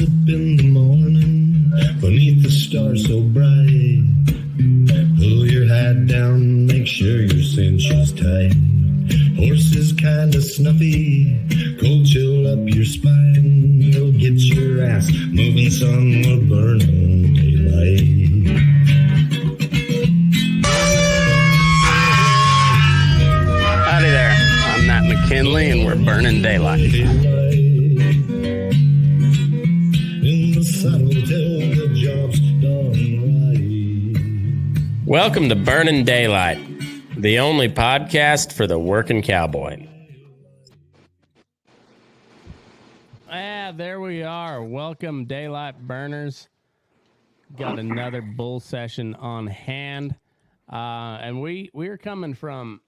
up in the morning, beneath the stars so bright. Pull your hat down, make sure your cinch is tight. Horse is kinda snuffy, cold chill up your spine. You'll get your ass moving, son, we're burning daylight. Howdy there, I'm Matt McKinley and we're burning daylight. In the saddle till the job's done right. Welcome to Burning Daylight, the only podcast for the working cowboy. There we are. Welcome, Daylight Burners. Got another bull session on hand. And we're coming from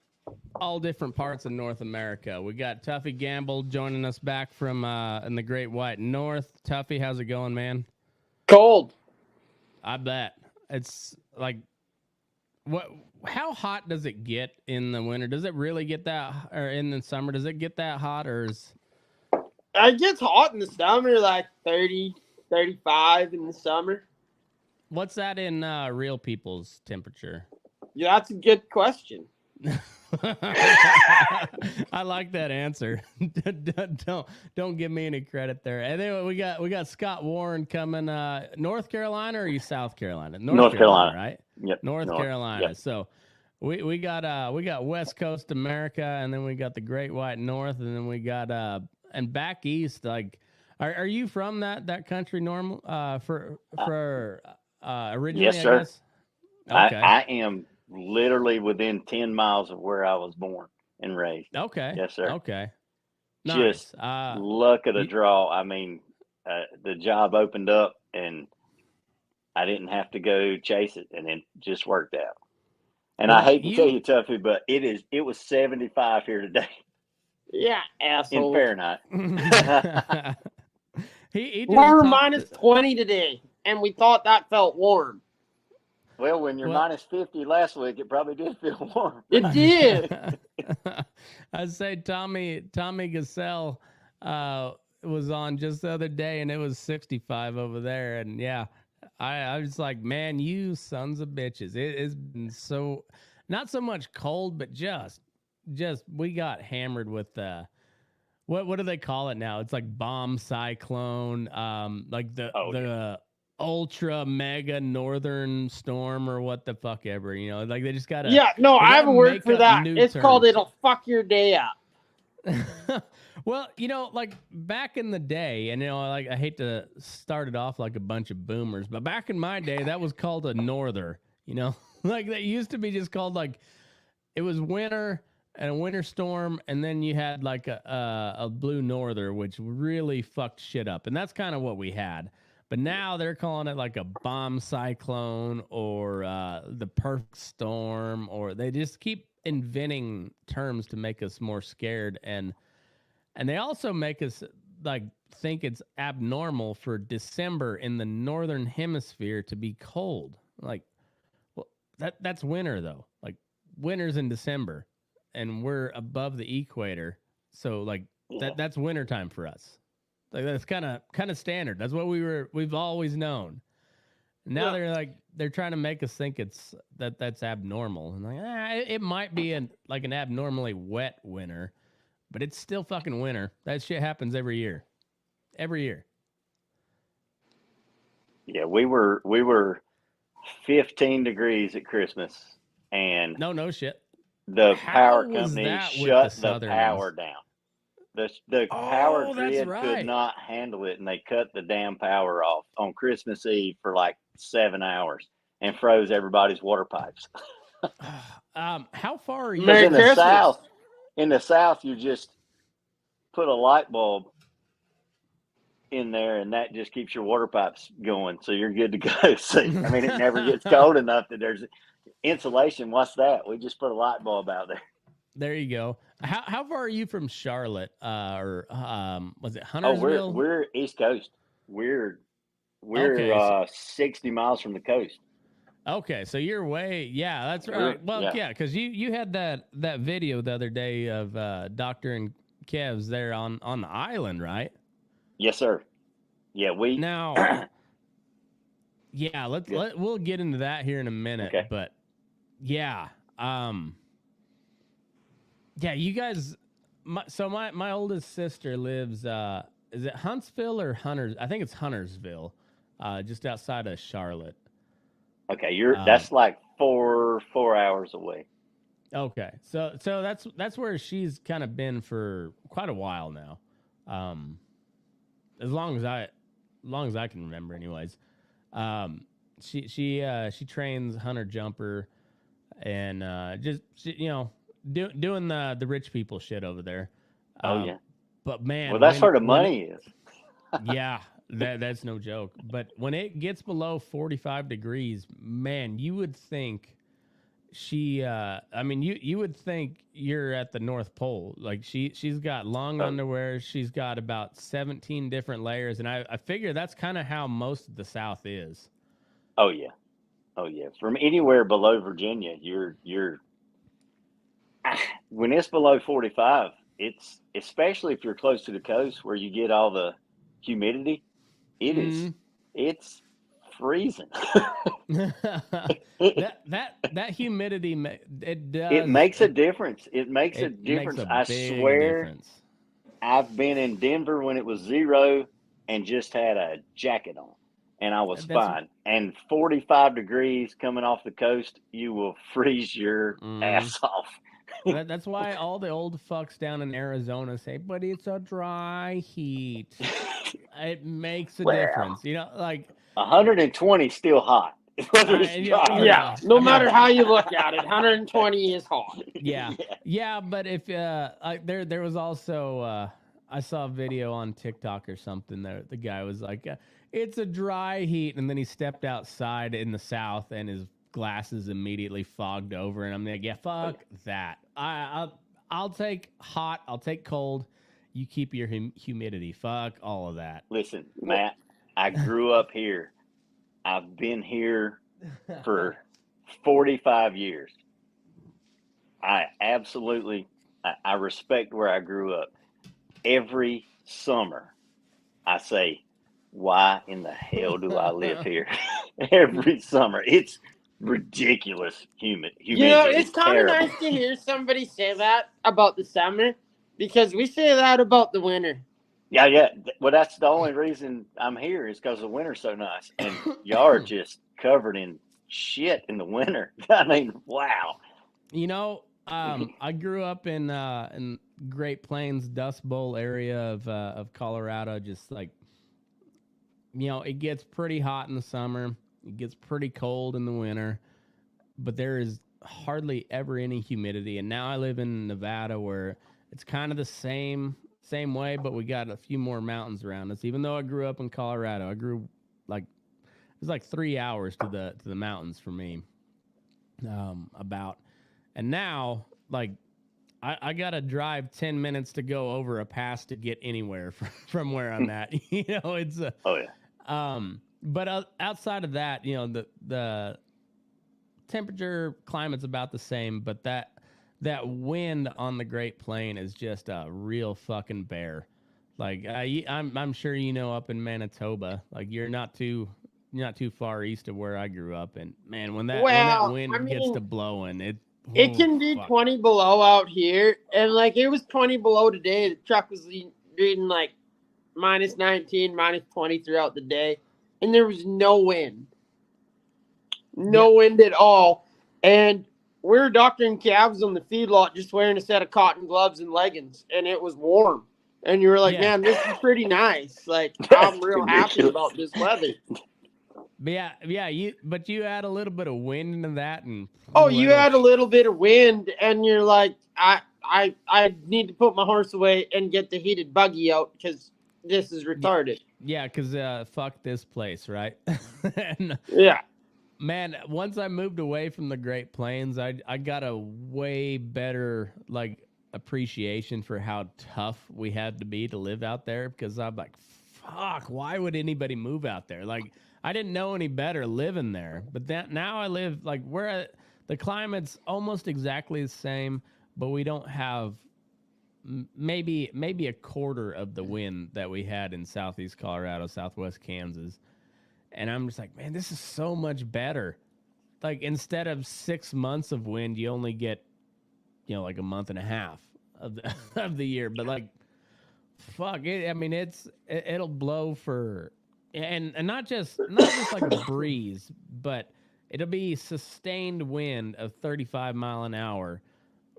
all different parts of North America. We got Tuffy Gamble joining us back from in the Great White North. Tuffy, how's it going, man? Cold. I bet. It's like, how hot does it get in the winter? Does it really get that, or in the summer, does it get that hot, or is... It gets hot in the summer, like 30, 35 in the summer. What's that in real people's temperature? Yeah, that's a good question. I like that answer. Don't give me any credit there. And then we got Scott Warren coming. North Carolina, or are you South Carolina? North Carolina, right? Yep. North Carolina. Yep. So we got West Coast America, and then we got the Great White North, and then we got and back east. Like, are you from that country? Normal for originally? Yes, sir. I guess? Okay. I am literally within 10 miles of where I was born and raised. Okay. Yes, sir. Okay. Nice. Just luck of the draw. I mean, the job opened up and I didn't have to go chase it, and it just worked out. And I hate to tell you, Tuffy, but it was 75 here today. Yeah, asshole. In Fahrenheit. We were minus 20 today, and we thought that felt warm. Well, when you're minus 50 last week, it probably did feel warm. It did. I'd say Tommy Gassell was on just the other day, and it was 65 over there. And yeah, I was like, man, you sons of bitches. It's been so, not so much cold, but just we got hammered with what do they call it now? It's like bomb cyclone, like the ultra mega northern storm, or what the fuck ever, you know, like they just gotta. Yeah, no, I have a word for that. It's called "It'll fuck your day up." Well, you know, like back in the day, and you know, like I hate to start it off like a bunch of boomers, but back in my day, that was called a norther. You know, like that used to be just called, like, it was winter and a winter storm, and then you had like a blue norther, which really fucked shit up, and that's kind of what we had. But now they're calling it like a bomb cyclone, or the perfect storm, or they just keep inventing terms to make us more scared, and they also make us like think it's abnormal for December in the northern hemisphere to be cold. Like, well, that's winter though. Like, winter's in December, and we're above the equator, so like that's wintertime for us. Like, that's kind of standard. That's what we've always known. Now they're trying to make us think that's abnormal. And like, it might be an abnormally wet winter, but it's still fucking winter. That shit happens every year. Every year. Yeah, we were 15 degrees at Christmas, and no shit. The power company shut the power down. The power grid could not handle it, and they cut the damn power off on Christmas Eve for like 7 hours and froze everybody's water pipes. How far are you? Merry Christmas. In the South, you just put a light bulb in there, and that just keeps your water pipes going, so you're good to go. So, I mean, it never gets cold enough that there's insulation. What's that? We just put a light bulb out there. There you go. How far are you from Charlotte? Or was it Huntersville? We're East Coast. We're okay, 60 miles from the coast. Okay, so you're way, yeah, that's right. Well, yeah, because you had that video the other day of Doctor and Kev's there on the island, right? Yes, sir. Yeah, we Now, yeah, we'll get into that here in a minute. Okay. But yeah, yeah, you guys. My oldest sister lives. Is it Huntsville or Hunters? I think it's Huntersville, just outside of Charlotte. okay. Um, That's like 4 hours away. okay, so that's where she's kind of been for quite a while now. Um, as long as I can remember, anyways. She trains hunter jumper and doing the rich people shit over there. Oh yeah. But man, Well, that's where the money is. yeah, that's no joke. But when it gets below 45 degrees, man, you would think you would think you're at the North Pole. Like she's got long underwear. She's got about 17 different layers. And I figure that's kind of how most of the South is. Oh yeah. Oh yeah. From anywhere below Virginia, you're when it's below 45, it's especially if you're close to the coast where you get all the humidity, it's freezing. that humidity it makes a difference. It makes a difference. I swear. Difference. I've been in Denver when it was 0 and just had a jacket on and I was fine. And 45 degrees coming off the coast, you will freeze your ass off. That's why all the old fucks down in Arizona say, but it's a dry heat. It makes a difference. Like 120 still hot. Yeah, no matter how you look at it, 120 is hot. Yeah, but if there was also I saw a video on TikTok or something that the guy was like, it's a dry heat, and then he stepped outside in the South and his glasses immediately fogged over, and I'm like, yeah, fuck that. I'll take hot, I'll take cold. You keep your humidity. Fuck all of that. Listen, Matt, I grew up here. I've been here for 45 years. I respect where I grew up. Every summer, I say, why in the hell do I live here? Every summer. It's ridiculous humidity. It's kind of nice to hear somebody say that about the summer because we say that about the winter. Yeah. Well, that's the only reason I'm here is because the winter's so nice. And y'all are just covered in shit in the winter. I mean, wow. I grew up in Great Plains, Dust Bowl area of Colorado. Just like, it gets pretty hot in the summer. It gets pretty cold in the winter, but there is hardly ever any humidity. And now I live in Nevada where it's kind of the same way, but we got a few more mountains around us. Even though I grew up in Colorado, it was like 3 hours to the mountains for me. And now, like, I gotta drive 10 minutes to go over a pass to get anywhere from where I'm at. It's oh yeah. But outside of that, the temperature climate's about the same, but that wind on the Great Plain is just a real fucking bear. Like I'm sure up in Manitoba, like you're not too far east of where I grew up, and man, when that wind gets to blowing, it can be 20 below out here, and like it was 20 below today. The truck was reading like minus 19, minus 20 throughout the day, and there was no wind. No wind at all. And we were doctoring calves on the feedlot just wearing a set of cotton gloves and leggings, and it was warm. And you were like, man, this is pretty nice. Like, I'm real happy about this weather. But you add a little bit of wind into that, and you add a little bit of wind, and you're like, I need to put my horse away and get the heated buggy out because this is retarded. Yeah, because fuck this place, right? Yeah. Man, once I moved away from the Great Plains, I got a way better appreciation for how tough we had to be to live out there, because I'm like, fuck, why would anybody move out there? Like, I didn't know any better living there, but now I live like the climate's almost exactly the same, but we don't have maybe a quarter of the wind that we had in southeast Colorado, southwest Kansas. And I'm just like, man, this is so much better. Like instead of 6 months of wind, you only get, like a month and a half of the, of the year. But like, fuck it. I mean, it'll blow for, and not just like a breeze, but it'll be sustained wind of 35 mile an hour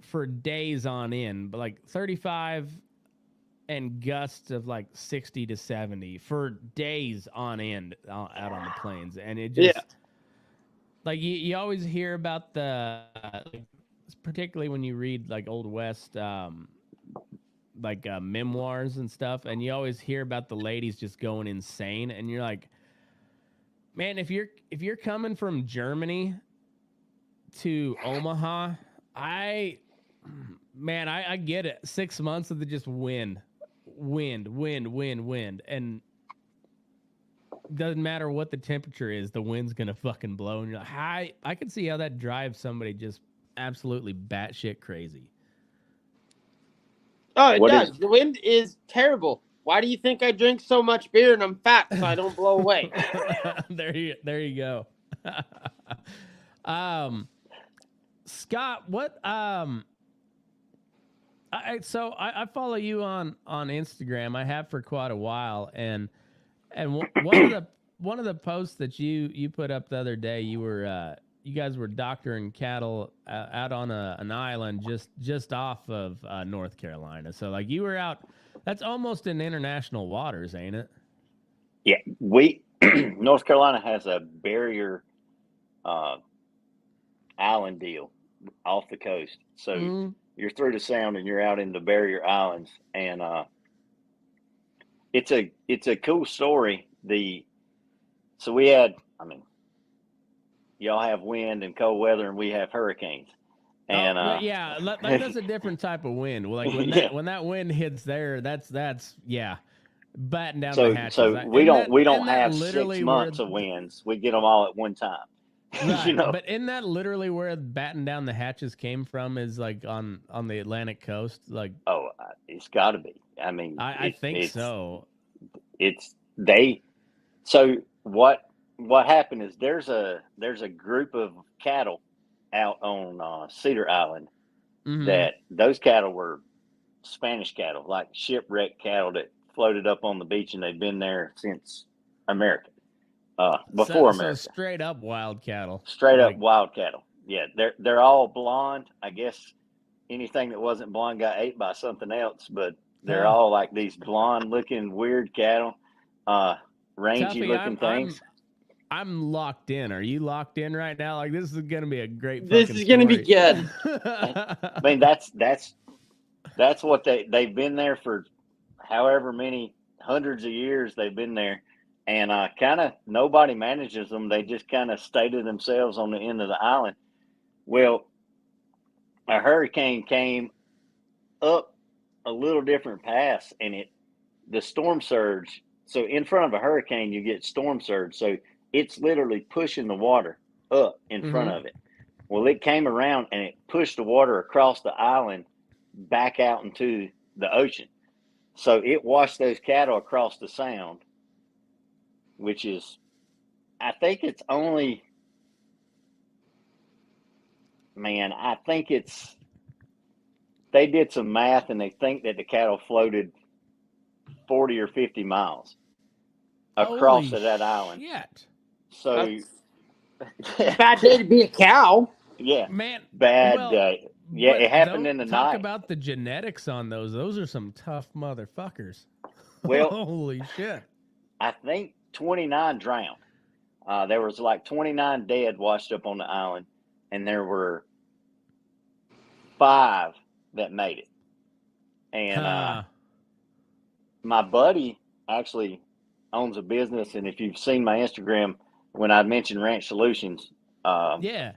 for days on end, but like 35 and gusts of like 60 to 70 for days on end out on the plains. And it just, like you always hear about the, like, particularly when you read like Old West, memoirs and stuff, and you always hear about the ladies just going insane, and you're like, man, if you're coming from Germany to Omaha, I get it. 6 months of the just wind, and doesn't matter what the temperature is, the wind's gonna fucking blow, and you're like, I can see how that drives somebody just absolutely batshit crazy. Oh, it does. The wind is terrible. Why do you think I drink so much beer and I'm fat so I don't blow away? There you go. Scott, what I follow you on Instagram. I have for quite a while, and one of the posts that you put up the other day, you guys were doctoring cattle out on an island just off of North Carolina. So like you were out. That's almost in international waters, ain't it? Yeah, North Carolina has a barrier island deal off the coast. So you're through the sound and you're out in the barrier islands, and it's a cool story. So we had, y'all have wind and cold weather, and we have hurricanes. And that's a different type of wind. Like when that wind hits there, that's batten down the hatches. So we don't have 6 months of winds. We get them all at one time. Right. But isn't that literally where batten down the hatches came from? Is like on the Atlantic coast? Like, it's got to be. I mean, I think so. So what happened is there's a group of cattle out on Cedar Island that those cattle were Spanish cattle, like shipwrecked cattle that floated up on the beach, and they've been there since America, before America. So straight up wild cattle. Up wild cattle. Yeah, they're all blonde. I guess anything that wasn't blonde got ate by something else, but they're all like these blonde looking weird cattle, rangy Tuffy, looking things. I'm locked in. Are you locked in right now? Like, this is going to be a great This is going to be good. I mean, that's what they've been there for however many hundreds of years they've been there. And kind of nobody manages them. They just kind of stay to themselves on the end of the island. Well, a hurricane came up a little different pass, and the storm surge. So in front of a hurricane, you get storm surge. So it's literally pushing the water up in front of it. Well, it came around and it pushed the water across the island back out into the ocean. So it washed those cattle across the sound, which is, I think it's only, they did some math and they think that the cattle floated 40 or 50 miles across that island. Shit. So bad day to be a cow. Yeah, man. Bad day. Yeah, it happened in the night. Talk about the genetics on those. Those are some tough motherfuckers. Well, holy shit. I think 29 drowned. There was like 29 dead washed up on the island, and there were 5 that made it. And my buddy actually owns a business, and if you've seen my Instagram, when I mentioned Ranch Solutions,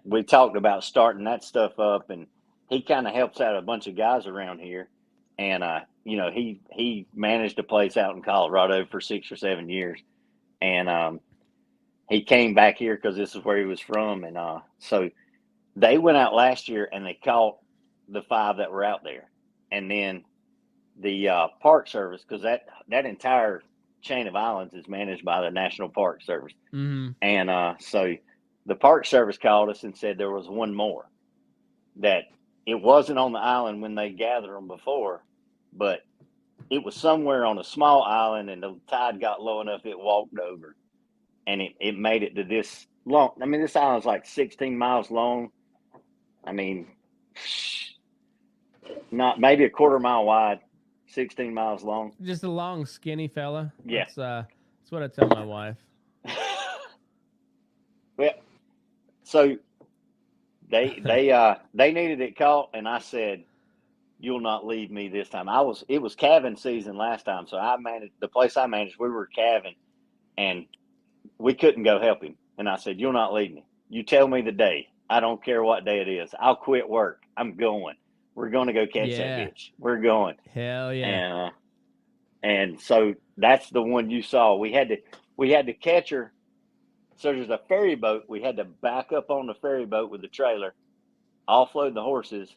we talked about starting that stuff up, and he kind of helps out a bunch of guys around here. And, he managed a place out in Colorado for 6 or 7 years. And he came back here because this is where he was from. And so they went out last year and they caught the 5 that were out there. And then Park Service, because that entire chain of islands is managed by the National Park Service. Mm-hmm. And so the Park Service called us and said there was one more, that it wasn't on the island when they gathered them before, but it was somewhere on a small island, and the tide got low enough it walked over, and it made it to this long. I mean, this island's like 16 miles long. I mean, not maybe a quarter mile wide, 16 miles long. Just a long, skinny fella. Yeah. That's what I tell my wife. Well, so they needed it caught, and I said, "You'll not leave me this time." It was calving season last time, so I managed the place I managed. We were calving, and we couldn't go help him. And I said, "You'll not leave me. You tell me the day. I don't care what day it is. I'll quit work. I'm going. We're going to go catch that bitch. We're going." Hell yeah! And so that's the one you saw. We had to catch her. So there's a ferry boat. We had to back up on the ferry boat with the trailer, offload the horses,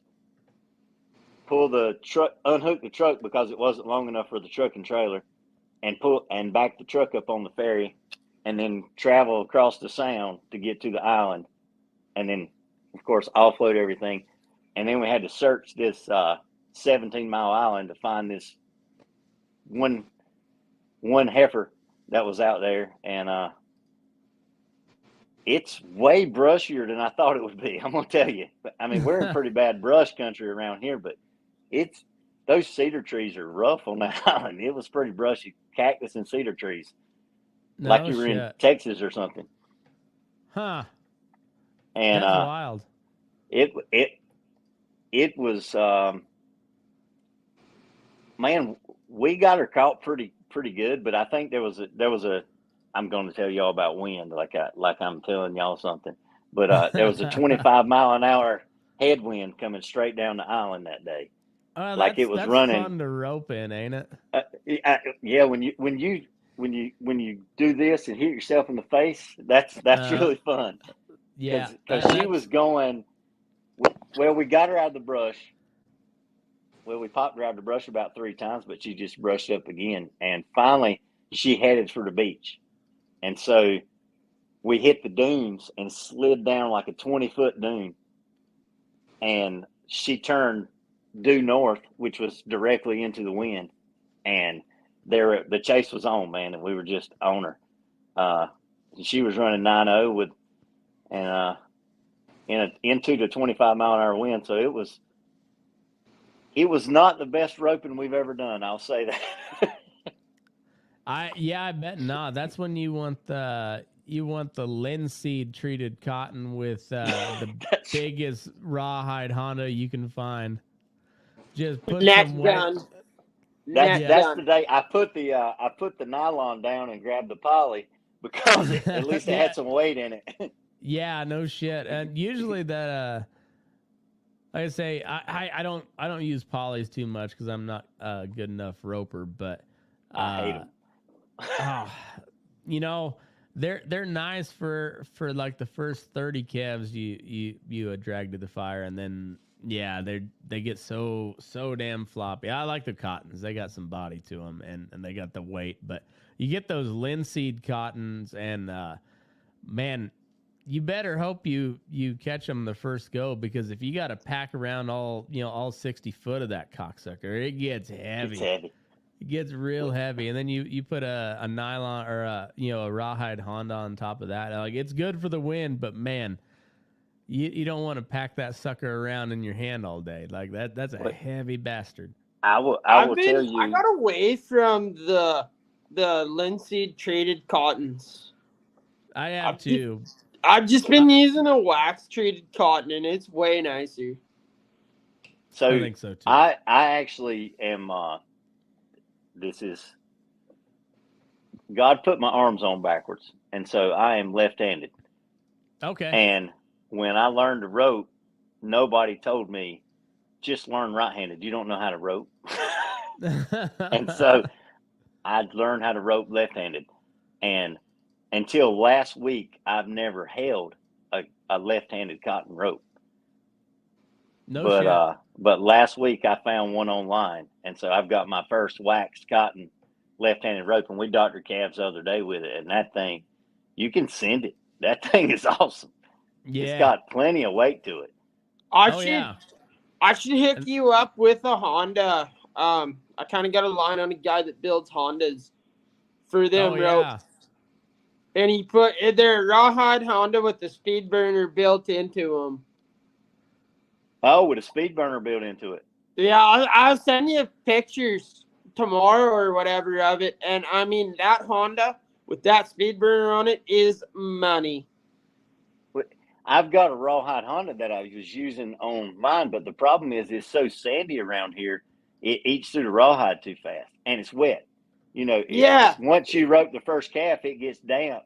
pull the truck, unhook the truck because it wasn't long enough for the truck and trailer, and back the truck up on the ferry, and then travel across the sound to get to the island, and then of course offload everything, and then we had to search this 17-mile island to find this one heifer that was out there, and it's way brushier than I thought it would be. I'm gonna tell you. I mean, we're in pretty bad brush country around here, but those cedar trees are rough on that island. It was pretty brushy, cactus and cedar trees, like you were in Texas or something. Huh? And that's wild. It was man, we got her caught pretty good, but I think there was a I'm going to tell y'all about wind, like I'm telling y'all something. But there was a 25-mile-an-hour headwind coming straight down the island that day. Like it was that's running. Fun to rope in, ain't it? Yeah, when you do this and hit yourself in the face, that's really fun. Yeah, because she was going. Well, we got her out of the brush. Well, we popped her out of the brush about 3 times, but she just brushed up again, and finally she headed for the beach. And so we hit the dunes and slid down like a 20-foot dune. And she turned due north, which was directly into the wind. And the chase was on, man, and we were just on her. She was running 9-0 with, and into the 25-mile-an-hour wind. So it was not the best roping we've ever done. I'll say that. I bet not. That's when you want the linseed treated cotton with the biggest rawhide Honda you can find. Just put some weight. That's the day I put the nylon down and grabbed the poly because at least it had some weight in it. Yeah, no shit. And usually that like I say, I don't use polys too much because I'm not a good enough roper, but I hate them. You know, they're nice for like the first 30 calves you drag to the fire, and then they get so damn floppy. I like the cottons; they got some body to them, and they got the weight. But you get those linseed cottons, and man, you better hope you catch them the first go, because if you got to pack around all 60 foot of that cocksucker, it gets heavy. It's heavy. It gets real heavy, and then you put a nylon or a rawhide Honda on top of that. Like, it's good for the wind, but man, you don't want to pack that sucker around in your hand all day. Like that's a heavy bastard. I will tell you. I got away from the linseed treated cottons. I have too. I've just been using a wax treated cotton, and it's way nicer. So I think so too. I actually am. This is God put my arms on backwards, and so I am left-handed. Okay. And when I learned to rope, nobody told me, just learn right-handed. You don't know how to rope. And so I learned how to rope left-handed. And until last week, I've never held a left-handed cotton rope. No shit. But last week I found one online, and so I've got my first waxed cotton left-handed rope, and we doctored calves the other day with it, and that thing, you can send it. That thing is awesome. Yeah. It's got plenty of weight to it. I should hook you up with a Honda. I kind of got a line on a guy that builds Hondas for them ropes. And he put their rawhide Honda with the speed burner built into them. Oh, with a speed burner built into it. Yeah, I'll send you pictures tomorrow or whatever of it. And I mean, that Honda with that speed burner on it is money. I've got a rawhide Honda that I was using on mine, but the problem is it's so sandy around here, it eats through the rawhide too fast, and it's wet. You know, once you rope the first calf, it gets damp,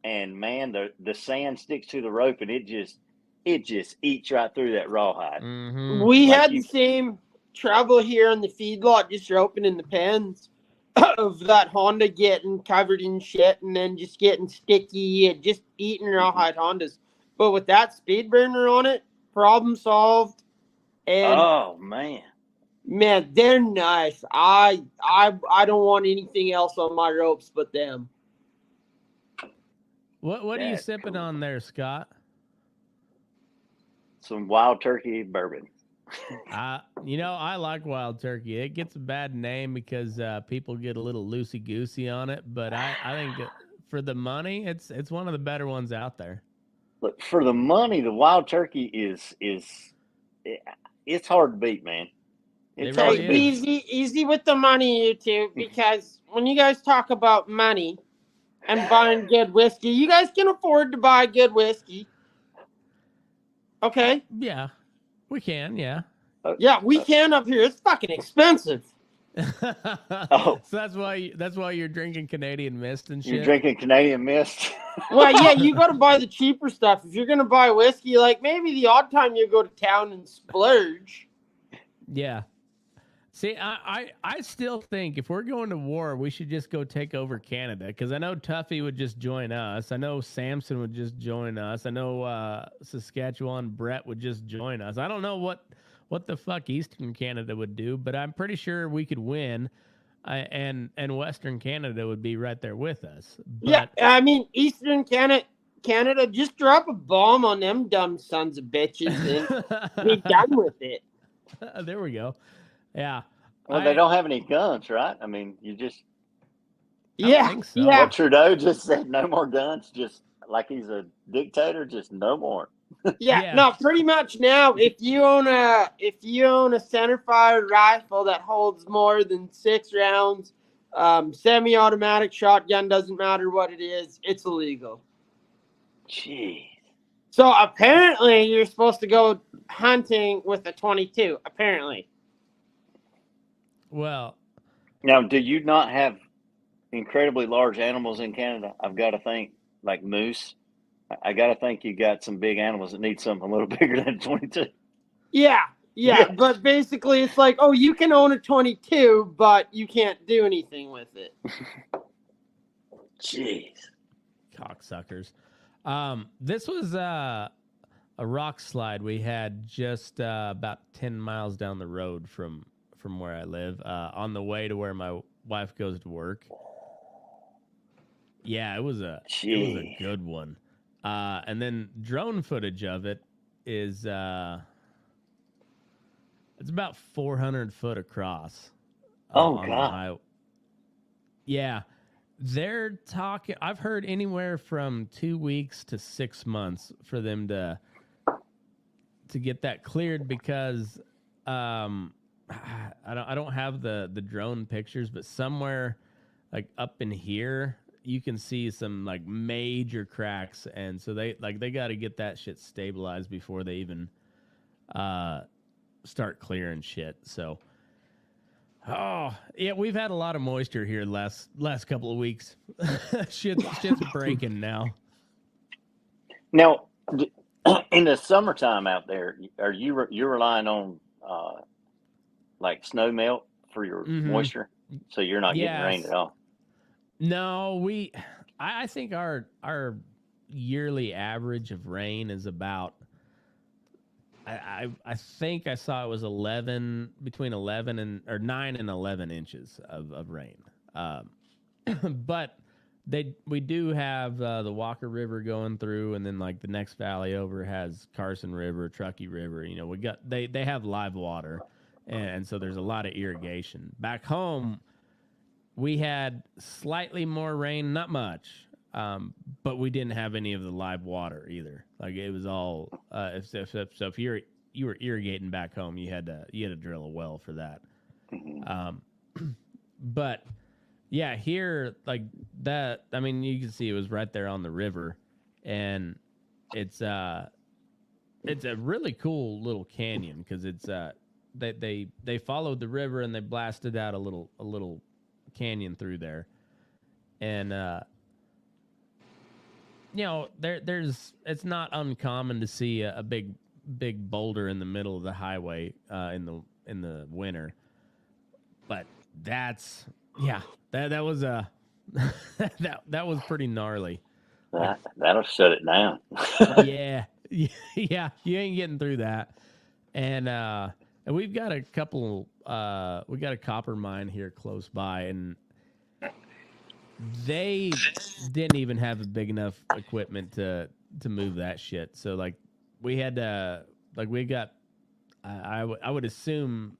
and man, the sand sticks to the rope, and it just eats right through that rawhide. Mm-hmm. We had the same trouble here in the feedlot, just roping in the pens of that Honda getting covered in shit and then just getting sticky and just eating rawhide Hondas. But with that speed burner on it, problem solved. And oh man, they're nice. I don't want anything else on my ropes but them. What are you sipping on there, Scott? Some Wild Turkey bourbon. I like Wild Turkey. It gets a bad name because people get a little loosey goosey on it, but I think for the money, it's one of the better ones out there. Look, for the money, the Wild Turkey is it's hard to beat, man. It's hard to beat. Easy with the money, you two, because when you guys talk about money and buying good whiskey, you guys can afford to buy good whiskey. Okay? Yeah, we can, yeah. Yeah, we can up here. It's fucking expensive. So that's why you're drinking Canadian Mist and shit. You're drinking Canadian Mist. Well, yeah, you got to buy the cheaper stuff. If you're gonna buy whiskey, like maybe the odd time you go to town and splurge. Yeah. See, I still think if we're going to war, we should just go take over Canada, because I know Tuffy would just join us. I know Samson would just join us. I know Saskatchewan Brett would just join us. I don't know what the fuck Eastern Canada would do, but I'm pretty sure we could win, and Western Canada would be right there with us. But, yeah, I mean, Eastern Canada, just drop a bomb on them dumb sons of bitches and be done with it. There we go. Yeah. Well, they don't have any guns, right? I mean, you just... Yeah, think so. Yeah. Well, Trudeau just said no more guns, just like he's a dictator, just no more. Yeah, no, pretty much now. If you own a centerfire rifle that holds more than 6 rounds, semi-automatic shotgun, doesn't matter what it is, it's illegal. Jeez. So apparently, you're supposed to go hunting with a 22. Apparently. Well, now, do you not have incredibly large animals in Canada? I've got to think, like moose. I got to think you got some big animals that need something a little bigger than 22. Yeah, but basically it's like, oh, you can own a 22, but you can't do anything with it. Jeez. Cocksuckers. This was a rock slide we had just about 10 miles down the road from where I live, on the way to where my wife goes to work. Yeah, it was a good one. And then drone footage of it is it's about 400 foot across. Oh God. Yeah. They're talking, I've heard anywhere from 2 weeks to 6 months for them to get that cleared, because I don't have the drone pictures, but somewhere like up in here you can see some like major cracks, and so they got to get that shit stabilized before they even start clearing shit. So yeah, we've had a lot of moisture here last couple of weeks. shit's breaking now. Now, in the summertime out there, are you're relying on like snow melt for your moisture, so you're not getting rain at all? No, I think our yearly average of rain is about I think I saw it was 11 between 11 and or 9 and 11 inches of rain. But we do have the Walker River going through, and then like the next valley over has Carson River, Truckee River. You know, we got they have live water, and so there's a lot of irrigation. Back home, we had slightly more rain, not much, but we didn't have any of the live water either. Like it was all so if you were irrigating back home, you had to drill a well for that. But yeah, here like that. I mean, you can see it was right there on the river, and it's a really cool little canyon because it's they followed the river and they blasted out a little canyon through there, and you know there's it's not uncommon to see a big boulder in the middle of the highway in the winter, but that was that was pretty gnarly. That'll shut it down. yeah, you ain't getting through that, and we've got a couple. We got a copper mine here close by, and they didn't even have big enough equipment to move that shit. So like we had to we got I would assume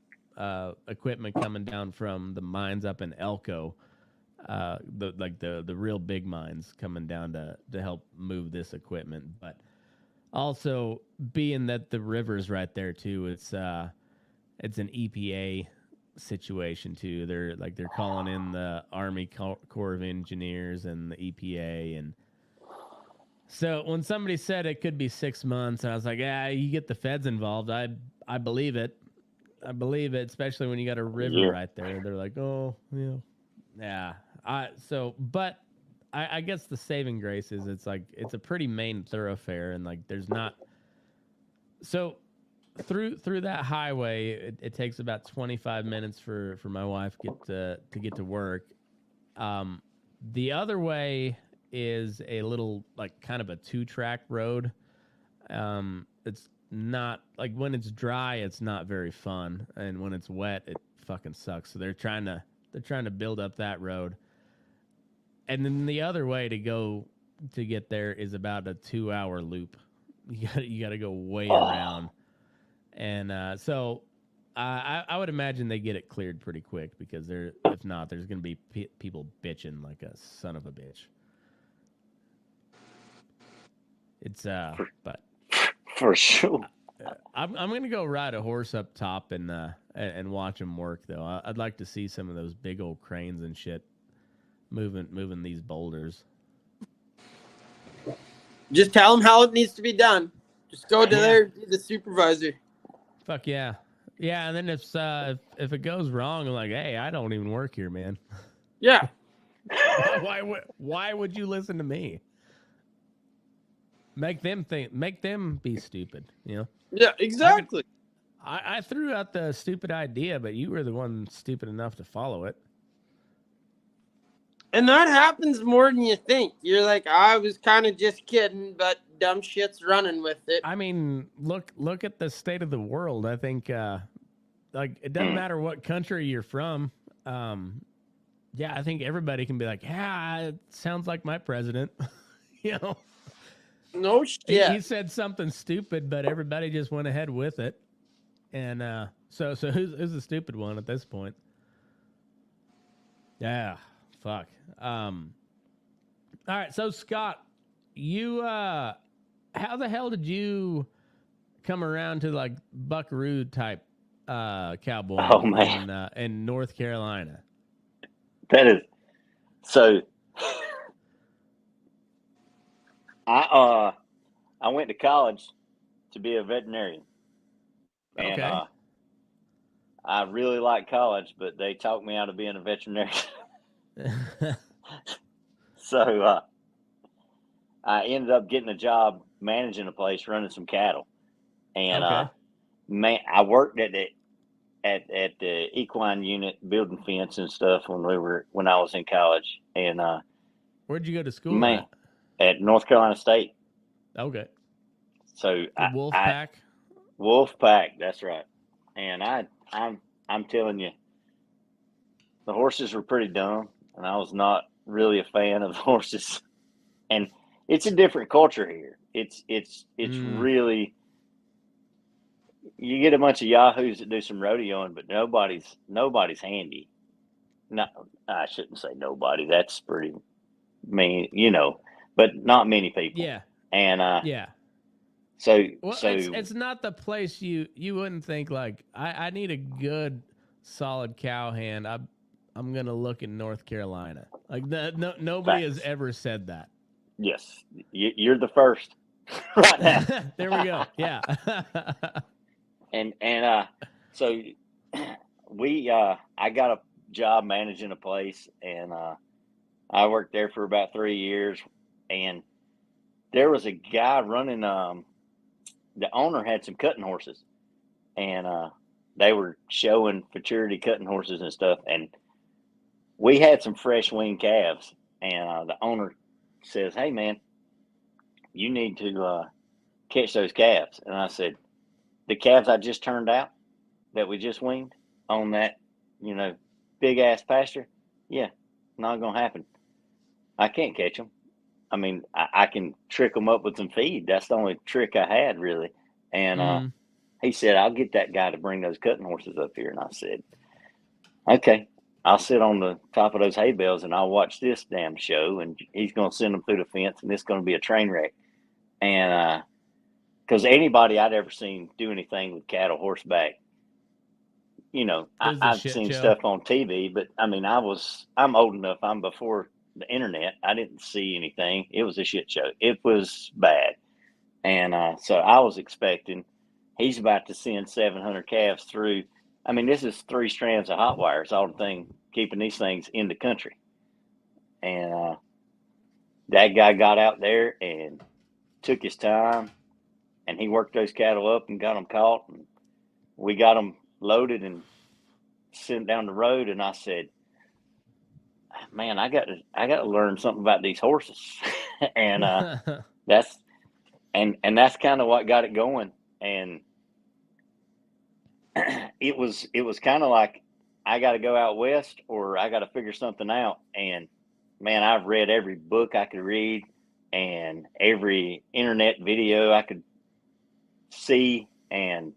equipment coming down from the mines up in Elko, the real big mines coming down to help move this equipment, but also being that the river's right there too, it's an EPA situation too. They're calling in the Army Corps of Engineers and the EPA, and so when somebody said it could be 6 months, and I was like, you get the feds involved. I believe it. I believe it, especially when you got a river right there. They're like, oh, yeah. But I guess the saving grace is it's a pretty main thoroughfare, and like there's not. So through that highway, it takes about 25 minutes for my wife to get to work. The other way is a little kind of a 2-track road. It's not when it's dry, it's not very fun, and when it's wet, it fucking sucks. So they're trying to build up that road, and then the other way to get there is about a 2-hour loop. You got to go way around, and so I would imagine they get it cleared pretty quick because if not, there's gonna be people bitching like a son of a bitch. It's but. For sure. I'm gonna go ride a horse up top and watch them work though. I'd like to see some of those big old cranes and shit moving these boulders. Just tell them how it needs to be done. Just go to the supervisor. Fuck yeah, and then if it goes wrong, I'm like, hey, I don't even work here, man. Yeah. Why would you listen to me? Make them be stupid, you know? Yeah, exactly. I threw out the stupid idea, but you were the one stupid enough to follow it. And that happens more than you think. You're like, I was kind of just kidding, but dumb shit's running with it. I mean, look at the state of the world. I think, it doesn't matter what country you're from. I think everybody can be like, it sounds like my president, you know? No shit. He said something stupid, but everybody just went ahead with it. And so who's the stupid one at this point? Yeah, fuck. All right, so Scott, you how the hell did you come around to like buckaroo type cowboy in North Carolina? That is so. I went to college to be a veterinarian, and I really liked college, but they talked me out of being a veterinarian. So I ended up getting a job managing a place, running some cattle, and I worked at the equine unit, building fence and stuff when I was in college. And where'd you go to school? At North Carolina State. Okay. So Wolfpack. Wolf Pack, that's right. And I'm telling you, the horses were pretty dumb, and I was not really a fan of the horses. And it's a different culture here. It's really, you get a bunch of yahoos that do some rodeoing, but nobody's handy. No, I shouldn't say nobody. That's pretty mean, but not many people. Yeah. And Yeah. so Well, it's not the place you wouldn't think like I need a good solid cow hand. I'm gonna look in North Carolina. Like nobody has facts. ever said that. Yes, you're the first right now. There we go. Yeah. and so I got a job managing a place, and I worked there for about 3 years, and there was a guy running. The owner had some cutting horses, and they were showing futurity cutting horses and stuff, and we had some fresh wing calves, and the owner says, "Hey man, you need to catch those calves." And I said, "The calves I just turned out that we just weaned on that, big ass pasture, yeah, not gonna happen. I can't catch them. I mean, I can trick them up with some feed. That's the only trick I had, really." And he said, "I'll get that guy to bring those cutting horses up here." And I said, "Okay, I'll sit on the top of those hay bales and I'll watch this damn show. And he's going to send them through the fence, and it's going to be a train wreck." And because anybody I'd ever seen do anything with cattle horseback, I've seen show. stuff on TV, but I mean, I'm old enough. I'm before the internet. I didn't see anything. It was a shit show. It was bad. And so I was expecting he's about to send 700 calves through. I mean, this is 3 strands of hot wires, all the thing keeping these things in the country. And that guy got out there and took his time, and he worked those cattle up and got them caught, and we got them loaded and sent down the road. And I said, "Man, I got to learn something about these horses." And that's kind of what got it going. And it was kind of like, I got to go out west or I got to figure something out. And man, I've read every book I could read and every internet video I could see and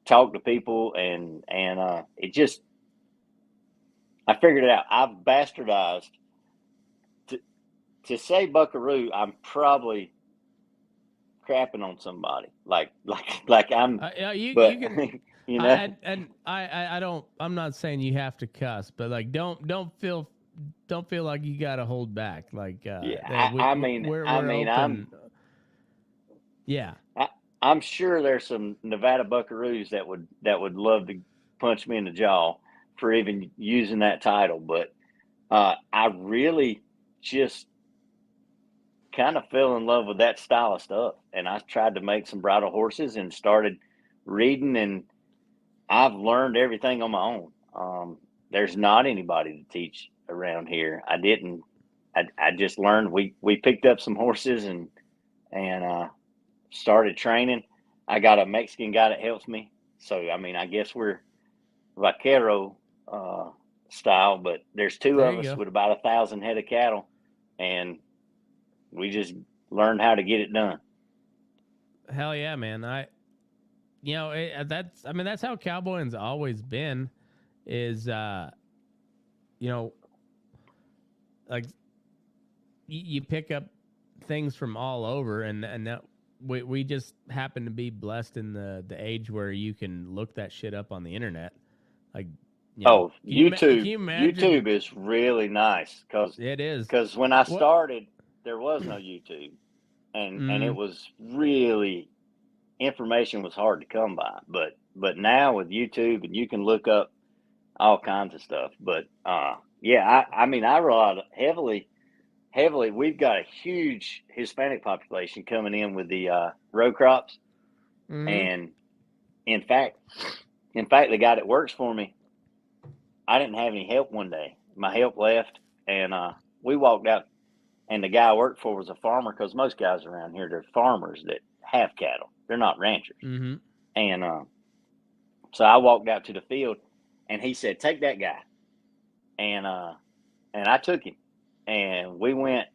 talk to people, and it just, I figured it out. I've bastardized to say buckaroo. I'm probably crapping on somebody, like I'm. You can. I'm not saying you have to cuss, but like, don't feel like you got to hold back. Like, we're open. I'm sure there's some Nevada buckaroos that would love to punch me in the jaw for even using that title, but I really just kind of fell in love with that style of stuff, and I tried to make some bridle horses and started reading, and I've learned everything on my own. There's not anybody to teach around here. I just learned. We picked up some horses and started training. I got a Mexican guy that helps me. So, I mean, I guess we're vaquero style, but there's 2 of us with about 1,000 head of cattle, and we just learned how to get it done. Hell yeah, man. That's how cowboying's always been, is, like you pick up things from all over, and that we just happen to be blessed in the age where you can look that shit up on the internet. Like, YouTube. Can you imagine? YouTube is really nice because it is. Because when I started, there was no YouTube, and it was really, information was hard to come by. But now with YouTube, and you can look up all kinds of stuff. But I rely heavily. We've got a huge Hispanic population coming in with the row crops, and in fact, the guy that works for me, I didn't have any help one day. My help left, and we walked out, and the guy I worked for was a farmer, because most guys around here, they're farmers that have cattle. They're not ranchers. And so I walked out to the field, and he said, "Take that guy," and I took him, and we went,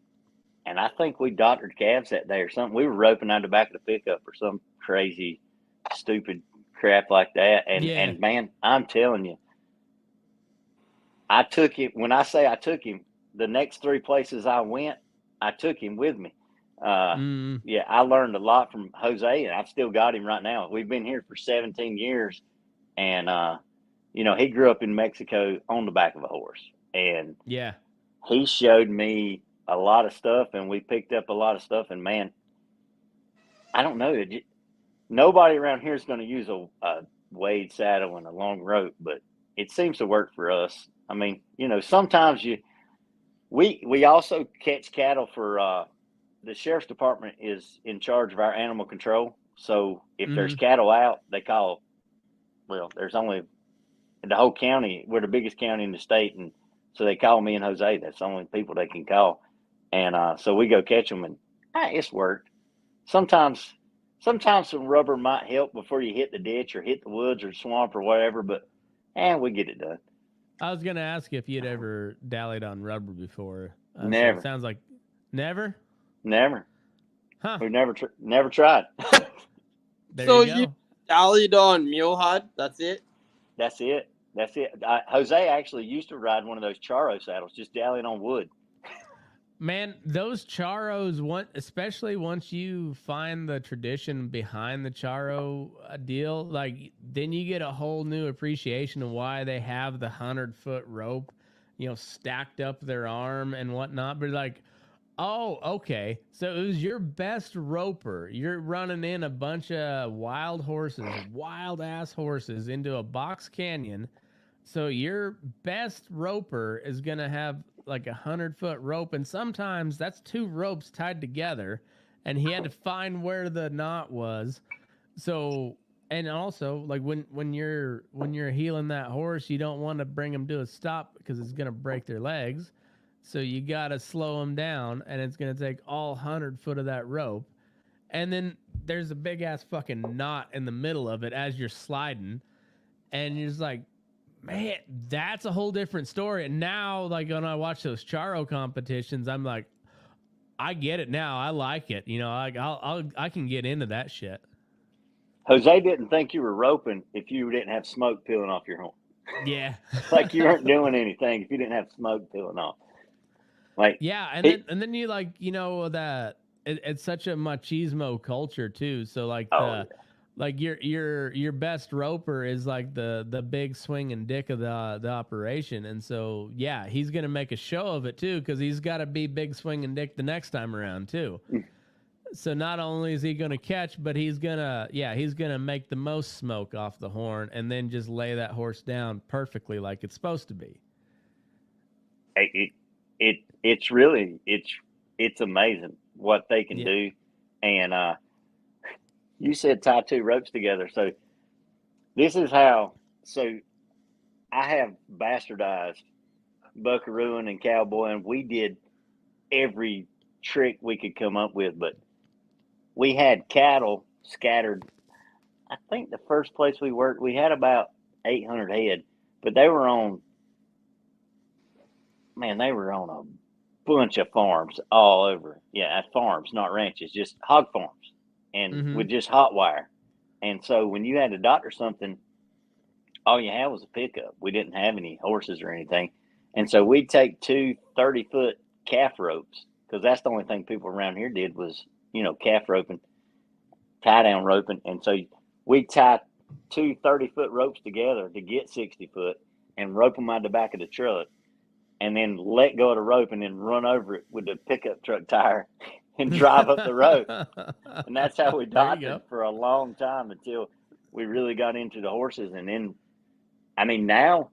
and I think we doctored calves that day or something. We were roping out the back of the pickup or some crazy, stupid crap like that. And man, I'm telling you, I took him. When I say I took him, the next 3 places I went, I took him with me. Yeah, I learned a lot from Jose, and I've still got him right now. We've been here for 17 years, and he grew up in Mexico on the back of a horse, and he showed me a lot of stuff, and we picked up a lot of stuff. And man, I don't know. Nobody around here is going to use a Wade saddle and a long rope, but it seems to work for us. I mean, sometimes we also catch cattle for the sheriff's department is in charge of our animal control. So if there's cattle out, they call. Well, there's only in the whole county. We're the biggest county in the state, and so they call me and Jose. That's the only people they can call. And so we go catch them, and it's worked. Sometimes some rubber might help before you hit the ditch or hit the woods or swamp or whatever, but we get it done. I was going to ask if you'd ever dallied on rubber before. Never. So it sounds like never? Never. Huh. We've never tried. So you dallied on mule hide? That's it? That's it. Jose actually used to ride one of those charro saddles, just dallying on wood. Man, those charros, especially once you find the tradition behind the charro deal, like then you get a whole new appreciation of why they have the 100-foot rope, stacked up their arm and whatnot. But like, oh, okay. So it was your best roper. You're running in a bunch of wild ass horses into a box canyon. So your best roper is going to have like 100-foot rope. And sometimes that's 2 ropes tied together, and he had to find where the knot was. So, and also like when you're healing that horse, you don't want to bring him to a stop because it's going to break their legs. So you got to slow them down, and it's going to take all 100 foot of that rope. And then there's a big ass fucking knot in the middle of it as you're sliding. And you're just like, man, that's a whole different story. And now, like, when I watch those charro competitions, I'm like, I get it now. I like it. I can get into that shit. Jose didn't think you were roping if you didn't have smoke peeling off your horn. Yeah. Like you weren't doing anything if you didn't have smoke peeling off. Like, yeah, and then you like, that it's such a machismo culture too. So like like your best roper is like the big swinging dick of the operation, and so he's gonna make a show of it too because he's got to be big swinging dick the next time around too. So not only is he gonna catch, but he's gonna make the most smoke off the horn, and then just lay that horse down perfectly like it's supposed to be. It's really it's amazing what they can do. And you said tie 2 ropes together, so this is how. So I have bastardized buckarooing and cowboying. We did every trick we could come up with, but we had cattle scattered. I think the first place we worked, we had about 800 head, but they were on a bunch of farms all over. Yeah, farms, not ranches, just hog farms, and with just hot wire. And so when you had to doctor something, all you had was a pickup. We didn't have any horses or anything. And so we'd take 2 30-foot calf ropes, because that's the only thing people around here did was, calf roping, tie down roping. And so we tie 2 30-foot ropes together to get 60 foot and rope them out the back of the truck, and then let go of the rope and then run over it with the pickup truck tire and drive up the road. And that's how we doctored for a long time until we really got into the horses. And then, I mean, now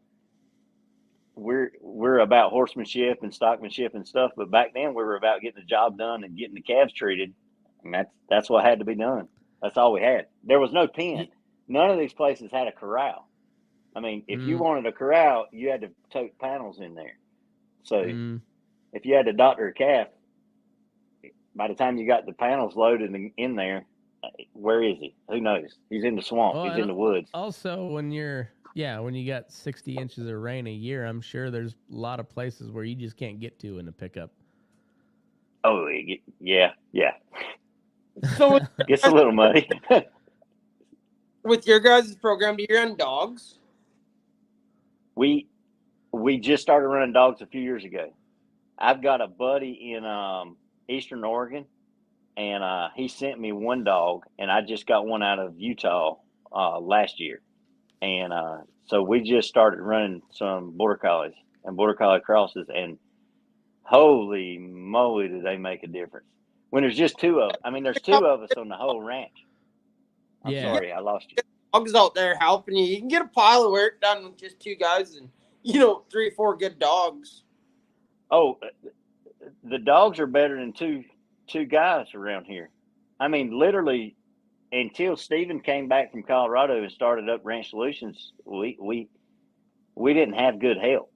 we're about horsemanship and stockmanship and stuff, but back then we were about getting the job done and getting the calves treated. And that's what had to be done. That's all we had. There was no pen. None of these places had a corral. I mean, if you wanted a corral, you had to tote panels in there. So if you had to doctor a calf, by the time you got the panels loaded in there, Where is he? Who knows? He's in the swamp. Well, He's and in the woods. also when when you got 60 inches of rain a year, I'm sure there's a lot of places where you just can't get to in a pickup. Oh, yeah. So Gets a little muddy. with your guys' program, do you run dogs? we just started running dogs a few years ago. I've got a buddy in Eastern Oregon, and he sent me one dog, and I just got one out of Utah last year, and so we just started running some border collies and border collie crosses, and holy moly, do they make a difference when there's just two of. I mean, there's two of us on the whole ranch. I'm Yeah. sorry, I lost you. Dogs out there helping you. You can get a pile of work done with just two guys and 3 or 4 good dogs. Oh, the dogs are better than two guys around here. I mean, literally, until Steven came back from Colorado and started up Ranch Solutions, we didn't have good help.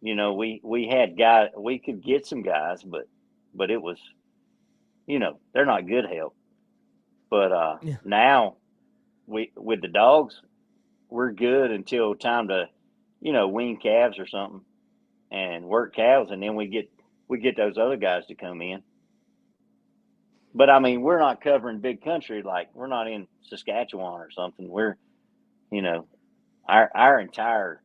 We had guys, we could get some guys, but it was, they're not good help. But now with the dogs, we're good until time to, wean calves or something and work cows, and then we get those other guys to come in. But I mean, we're not covering big country, like we're not in Saskatchewan or something. We're, our entire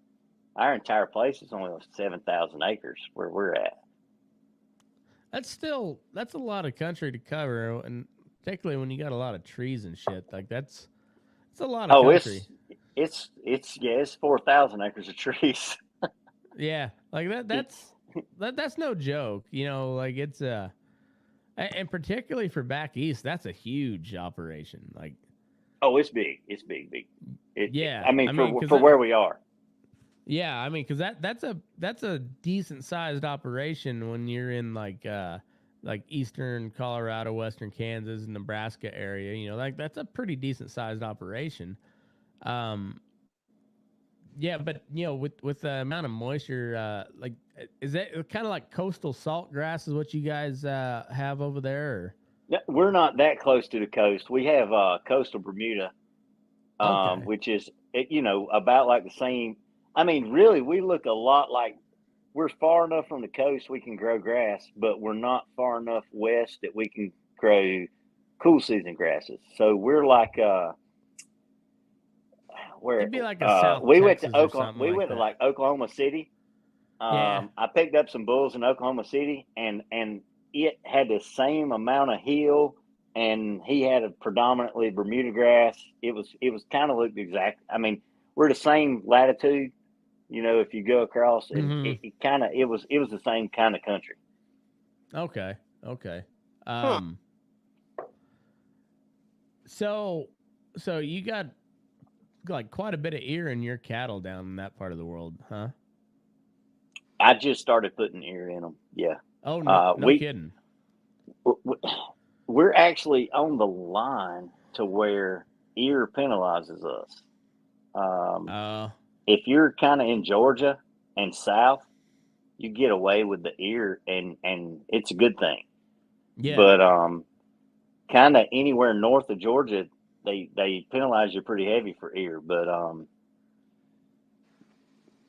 place is only 7,000 acres where we're at. That's a lot of country to cover, and particularly when you got a lot of trees and shit. Like that's a lot of country. It's 4,000 acres of trees. Yeah, like that's no joke. Like it's and particularly for back east, that's a huge operation. Like, oh, it's big. It's big. Yeah, for where we are. Yeah, I mean, because that's a decent sized operation when you're in like eastern Colorado, western Kansas, Nebraska area. Like that's a pretty decent sized operation. Yeah, but with the amount of moisture, like, is that kind of like coastal salt grass is what you guys have over there? Or? No, we're not that close to the coast. We have coastal Bermuda, Okay. which is about like the same. I mean, really, we look a lot like we're far enough from the coast we can grow grass, but we're not far enough west that we can grow cool season grasses. So we're like where It'd be like a South we went Texas to or Oklahoma. something We like went that. to like Oklahoma City. Yeah. I picked up some bulls in Oklahoma City, and it had the same amount of hill, and he had a predominantly Bermuda grass. It was kind of looked exact. I mean, we're the same latitude. If you go across, and it was the same kind of country. Okay. Huh. So you got like quite a bit of ear in your cattle down in that part of the world, huh? I just started putting ear in them. Yeah. Oh, no, no kidding. We're actually on the line to where ear penalizes us. If you're kind of in Georgia and south, you get away with the ear, and it's a good thing. Yeah. But kind of anywhere north of Georgia, they penalize you pretty heavy for ear. But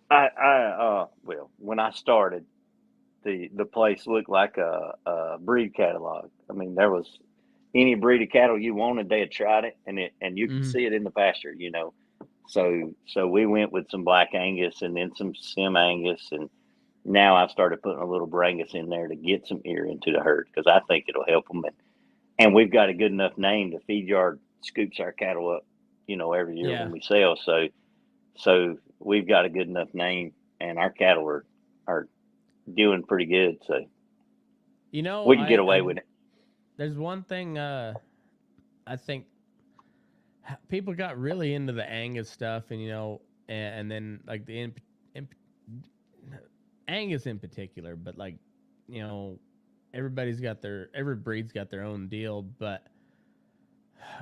well, when I started, the place looked like a breed catalog. I mean, there was any breed of cattle you wanted, they had tried it, and you could see it in the pasture. So we went with some Black Angus and then some Sim Angus, and now I've started putting a little Brangus in there to get some ear into the herd because I think it'll help them. And we've got a good enough name. The feed yard scoops our cattle up, every year when we sell. So we've got a good enough name, and our cattle are doing pretty good. So we can get away with it. There's one thing I think people got really into the Angus stuff, and then like the Angus in particular, but like every breed's got their own deal. But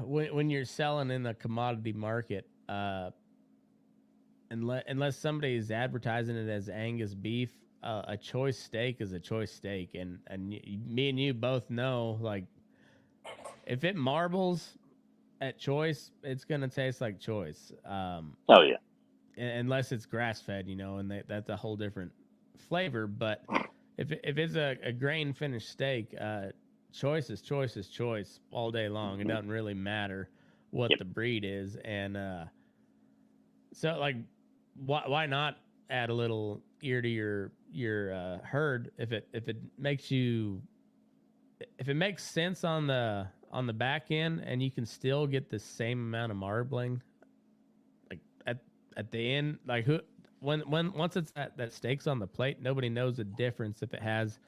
when you're selling in the commodity market, unless somebody is advertising it as Angus beef, a choice steak is a choice steak, and me and you both know, like, if it marbles, at choice, it's gonna taste like choice. Oh yeah. Unless it's grass fed, and that's a whole different flavor. But if it's a grain finished steak, choice is choice is choice all day long. It doesn't really matter what Yep. the breed is, and so like, why not add a little ear to your herd if it makes you if it makes sense on the back end and you can still get the same amount of marbling like at the end, like who when once it's that steak's on the plate, nobody knows the difference if it has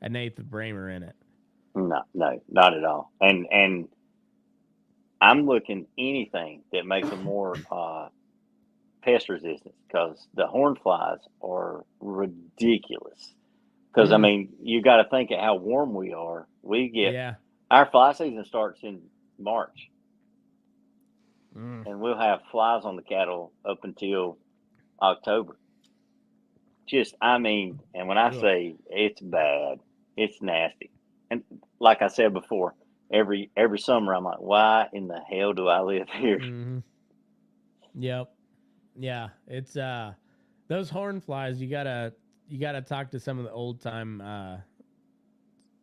an eighth of Bramer in it. No, no, not at all. And I'm looking anything that makes them more pest resistant because the horn flies are ridiculous. Because I mean, you got to think of how warm we are. We get Yeah. our fly season starts in March, Mm. and we'll have flies on the cattle up until October. Just, I mean, and when I Ugh. say it's bad, it's nasty. And like I said before, every summer I'm like, why in the hell do I live here? Mm-hmm. Yep. Yeah. It's those horn flies. You gotta talk to some of the old time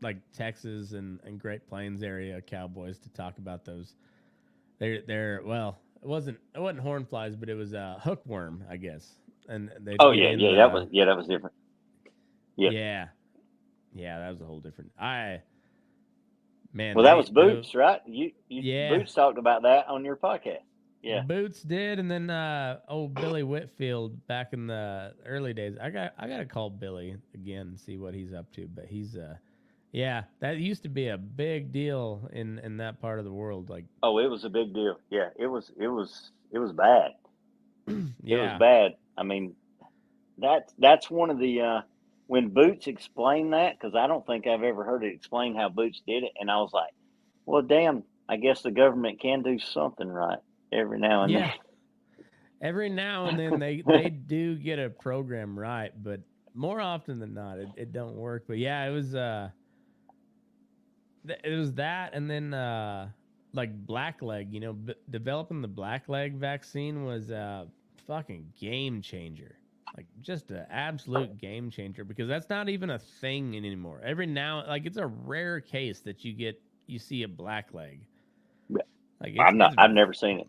like Texas and Great Plains area cowboys to talk about those. They're well, it wasn't horn flies, but it was hookworm, I guess. And they'd Oh get yeah, in yeah, the that was different. Yep. yeah. Yeah, that was a whole different. Man, Well, that was Boots, right? You yeah. Boots talked about that on your podcast. Yeah. Boots did, and then old Billy Whitfield back in the early days. I gotta call Billy again and see what he's up to. But he's yeah, that used to be a big deal in that part of the world. Like Oh, it was a big deal. Yeah, it was bad. It was yeah, bad. I mean, that's one of the when Boots explained that, because I don't think I've ever heard it explain how Boots did it, and I was like, well, damn, I guess the government can do something right every now and yeah. Every now and then they do get a program right, but more often than not, it don't work. But yeah, it was that, and then like blackleg. Developing the blackleg vaccine was a fucking game changer. Like just an absolute game changer because that's not even a thing anymore. Every now, like it's a rare case that you see a blackleg. then. Like it's I've never seen it.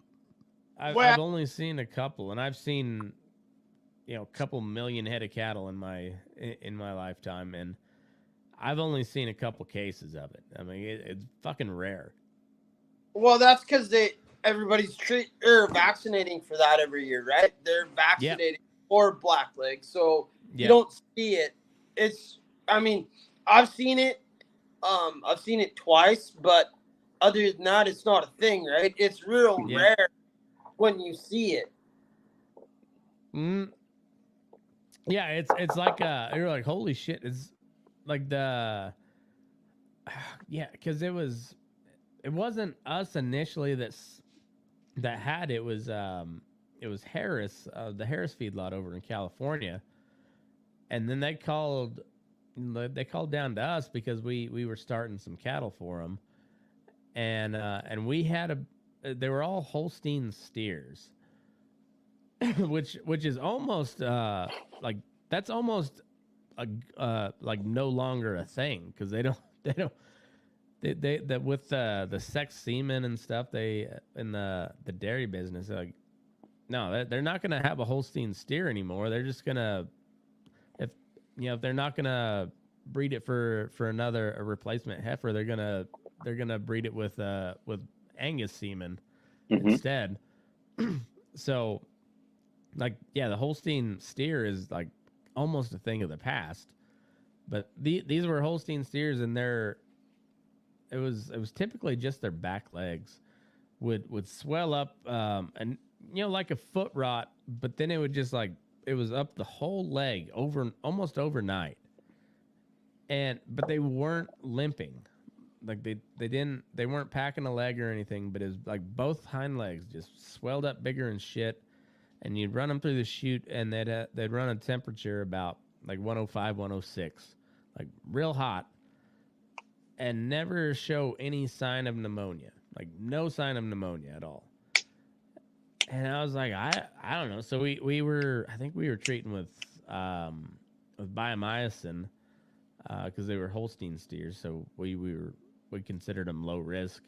I've only seen a couple, and I've seen a couple million head of cattle in my lifetime, and I've only seen a couple cases of it. I mean, it's fucking rare. Well, that's because everybody's vaccinating for that every year, right? They're vaccinating for blackleg, so you don't see it. I mean, I've seen it. I've seen it twice, but other than that, it's not a thing, right? It's real rare when you see it. Mm. Yeah, it's like you're like holy shit. It's like because it wasn't us initially that had it was Harris, the Harris feedlot over in California, and then they called down to us because we were starting some cattle for them, and we had they were all Holstein steers, which is almost like that's almost like no longer a thing because they that with the sex semen and stuff they in the dairy business like no they're not gonna have a Holstein steer anymore. They're just gonna if they're not gonna breed it for a replacement heifer, they're gonna breed it with Angus semen instead. So like the Holstein steer is like almost a thing of the past, but these were Holstein steers and it was typically just their back legs would swell up and like a foot rot, but then it would just like it was up the whole leg almost overnight, but they weren't limping, like they weren't packing a leg or anything, but it was like both hind legs just swelled up bigger and shit, and you'd run them through the chute and they'd run a temperature about like 105 106, like real hot, and never show any sign of pneumonia. like no sign of pneumonia at all. And I was like, I don't know. So we were, I think we were treating with biomycin because they were Holstein steers, so we considered them low risk,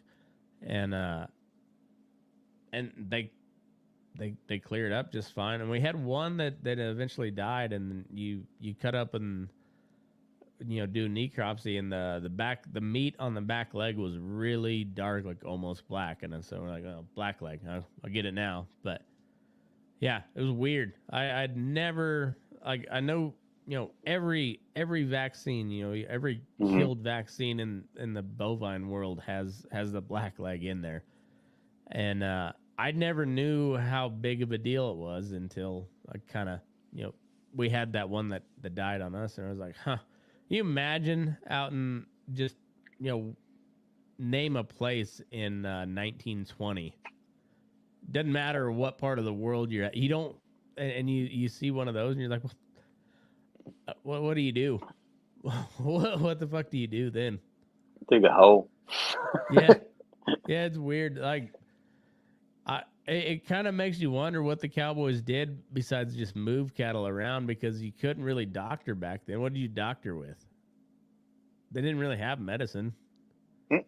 and they cleared up just fine. And we had one that eventually died, and you cut up and do necropsy, and the meat on the back leg was really dark, like almost black. And so we're like, oh, black leg, I'll get it now. But yeah, it was weird. I'd never, like, I know, every vaccine, every killed vaccine in the bovine world has the black leg in there. And I never knew how big of a deal it was until I kind of, we had that one that died on us, and I was like, huh. You imagine out in just, name a place in 1920. Doesn't matter what part of the world you're at. You don't, and you see one of those, and you're like, what do you do? What the fuck do you do then? Dig a hole. Yeah, it's weird. Like, it kind of makes you wonder what the cowboys did besides just move cattle around, because you couldn't really doctor back then. What did you doctor with? They didn't really have medicine. You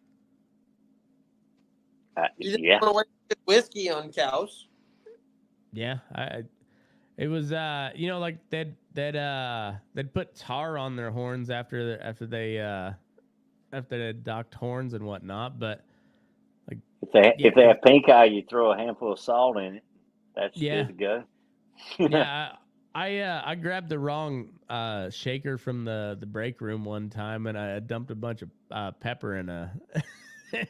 Yeah. don't want to whiskey on cows. Yeah, it was like they'd put tar on their horns after they docked horns and whatnot, but like if they have pink eye, you throw a handful of salt in it. That's good to go. Yeah, I grabbed the wrong shaker from the break room one time, and I dumped a bunch of pepper in a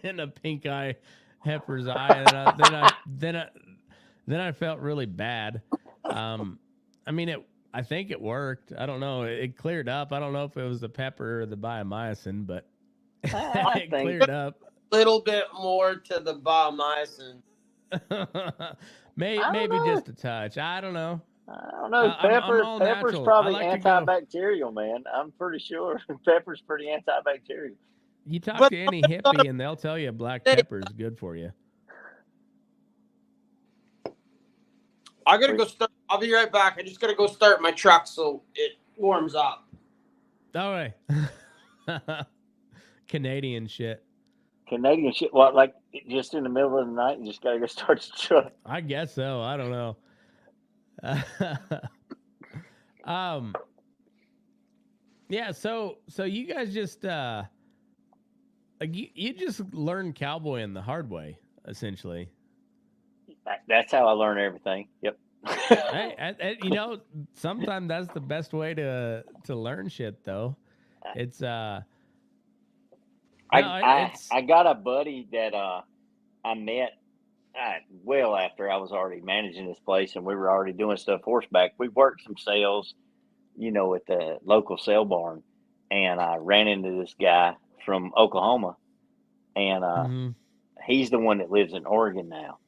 in a pink eye heifer's eye, and then I felt really bad. I mean, I think it worked. I don't know. It cleared up. I don't know if it was the pepper or the biomycin, but it cleared up. A little bit more to the biomycin. Maybe just a touch. I don't know. I don't know. Pepper's natural. probably like antibacterial, man. I'm pretty sure pepper's pretty antibacterial. You talk to any hippie, and they'll tell you black pepper is good for you. I gotta go start. I'll be right back. I just gotta go start my truck so it warms up. All right. Canadian shit. What, like just in the middle of the night, you just gotta go start the truck? I guess so. I don't know. Yeah. So you guys just like you just learn cowboying the hard way, essentially. That's how I learn everything. Yep. Hey, sometimes that's the best way to learn shit, though. It's I got a buddy that I met well after I was already managing this place, and we were already doing stuff horseback. We worked some sales, at the local sale barn, and I ran into this guy from Oklahoma, and he's the one that lives in Oregon now,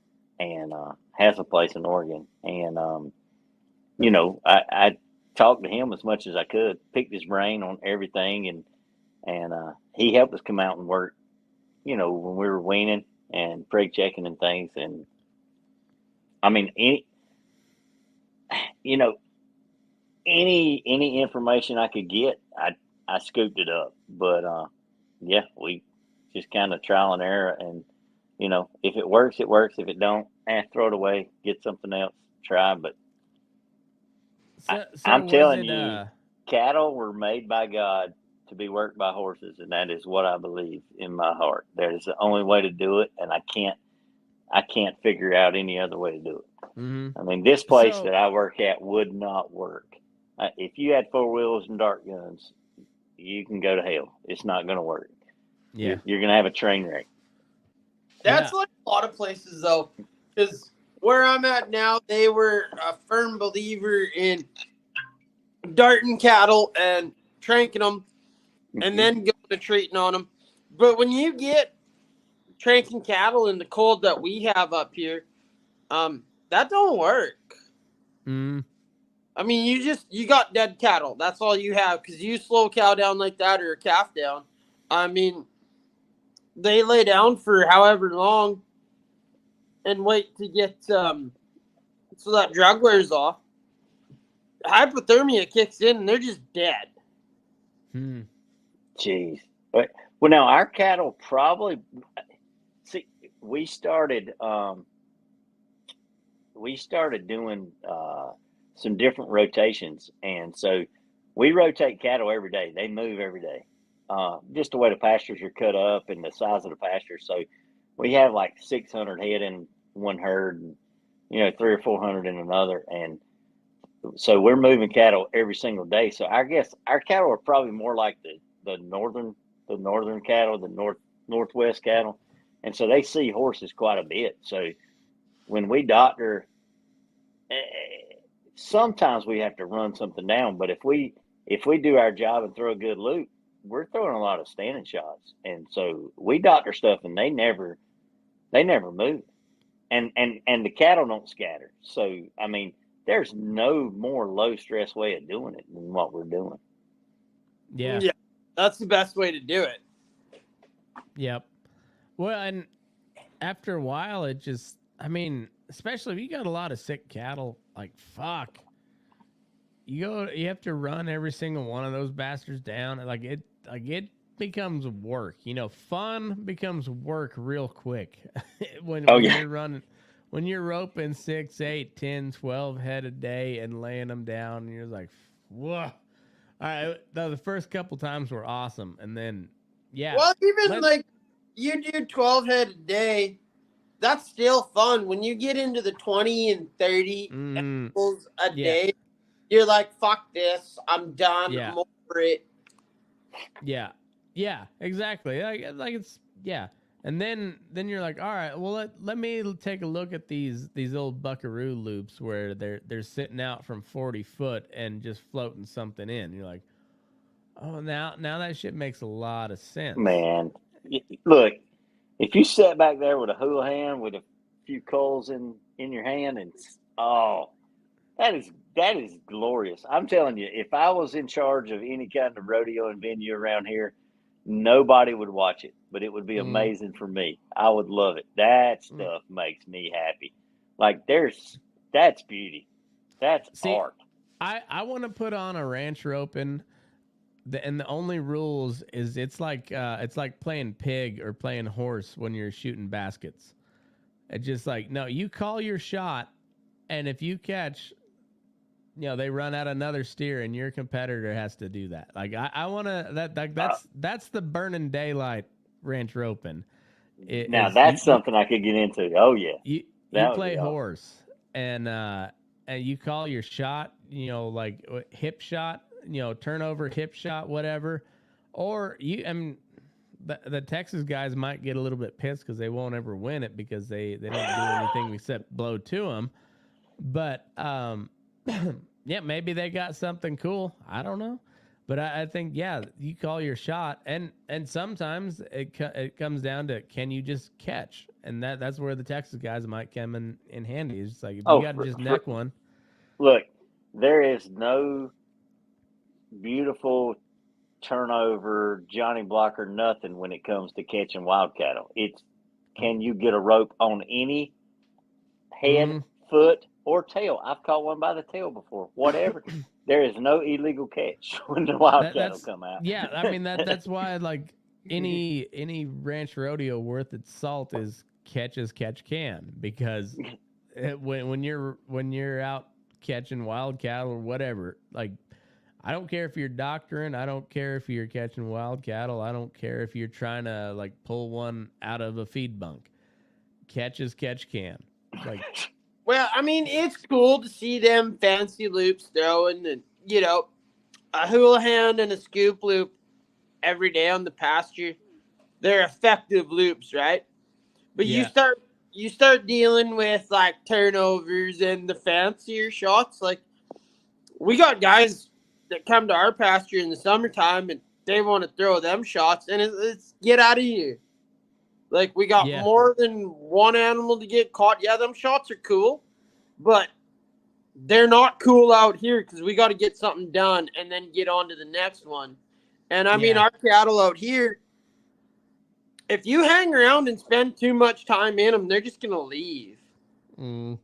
and has a place in Oregon. And I talked to him as much as I could, picked his brain on everything, and he helped us come out and work, when we were weaning and preg checking and things. And I mean, any information I could get, I scooped it up. But we just kind of trial and error, and if it works, it works. If it don't, throw it away, get something else, try. But I'm telling you, cattle were made by God to be worked by horses, and that is what I believe in my heart. That is the only way to do it, and I can't figure out any other way to do it. Mm-hmm. I mean, this place that I work at would not work. If you had 4 wheels and dart guns, you can go to hell. It's not going to work. Yeah, you're going to have a train wreck. That's like a lot of places, though, because where I'm at now, they were a firm believer in darting cattle and tranking them, and then going to treating on them. But when you get tranking cattle in the cold that we have up here, that don't work. Mm. I mean, you got dead cattle. That's all you have, because you slow a cow down like that or a calf down. I mean, they lay down for however long and wait to get so that drug wears off. Hypothermia kicks in and they're just dead. Jeez. Well, now our cattle probably see. We started doing some different rotations, and so we rotate cattle every day. They move every day, just the way the pastures are cut up and the size of the pasture. So we have like 600 head in one herd, and 300 or 400 in another, and so we're moving cattle every single day. So I guess our cattle are probably more like the northern cattle, the northwest cattle, and so they see horses quite a bit. So when we doctor, sometimes we have to run something down, but if we do our job and throw a good loop, we're throwing a lot of standing shots, and so we doctor stuff, and they never move, and the cattle don't scatter. So I mean, there's no more low stress way of doing it than what we're doing. Yeah, that's the best way to do it. Yep. Well, and after a while, it just, I mean, especially if you got a lot of sick cattle, like fuck, you have to run every single one of those bastards down. It becomes work. Fun becomes work real quick when you're running. When you're roping 6, 8, 10, 12 head a day and laying them down, and you're like, whoa. All right, the first couple times were awesome, and then, yeah. Well, even like you do 12 head a day, that's still fun. When you get into the 20 and 30 animals a day, you're like, fuck this, I'm done, I'm over it. Yeah, exactly. Like it's, and then you're like, all right, well let me take a look at these old buckaroo loops where they're sitting out from 40 foot and just floating something in. You're like, oh, now that shit makes a lot of sense. Man, look, if you sat back there with a hula hand with a few coals in your hand, and that is glorious. I'm telling you, if I was in charge of any kind of rodeo and venue around here, nobody would watch it, but it would be amazing for me. I would love it. That stuff makes me happy. Like that's beauty. That's art. I want to put on a ranch roping, and the only rules is it's like playing pig or playing horse when you're shooting baskets. It's just like, no, you call your shot, and if you catch, they run out another steer, and your competitor has to do that. Like I want to that's the Burnin daylight ranch roping. That's something I could get into. Oh yeah, you play horse, and you call your shot. Like hip shot. Turnover, hip shot, whatever. Or the Texas guys might get a little bit pissed because they won't ever win it because they don't do anything except blow to them. But maybe they got something cool. I don't know, but I think you call your shot, and sometimes it comes down to, can you just catch, and that's where the Texas guys might come in handy. It's just like, if you got to just neck one. Look, there is no beautiful turnover, Johnny Blocker, nothing when it comes to catching wild cattle. It's, can you get a rope on any head, foot, or tail? I've caught one by the tail before. Whatever. There is no illegal catch when the wild cattle come out. Yeah, I mean that's why, like, any ranch rodeo worth its salt is catch as catch can, because when you're out catching wild cattle or whatever, like, I don't care if you're doctoring, I don't care if you're catching wild cattle, I don't care if you're trying to, like, pull one out of a feed bunk. Catch as catch can. Like, well, I mean, it's cool to see them fancy loops throwing, and a hula hand and a scoop loop every day on the pasture. They're effective loops, right? But you start dealing with, like, turnovers and the fancier shots. Like, we got guys that come to our pasture in the summertime and they want to throw them shots, and it's get out of here. Like, we got more than one animal to get caught. Yeah, them shots are cool, but they're not cool out here because we got to get something done and then get on to the next one. And I mean, our cattle out here, if you hang around and spend too much time in them, they're just gonna leave. Mm.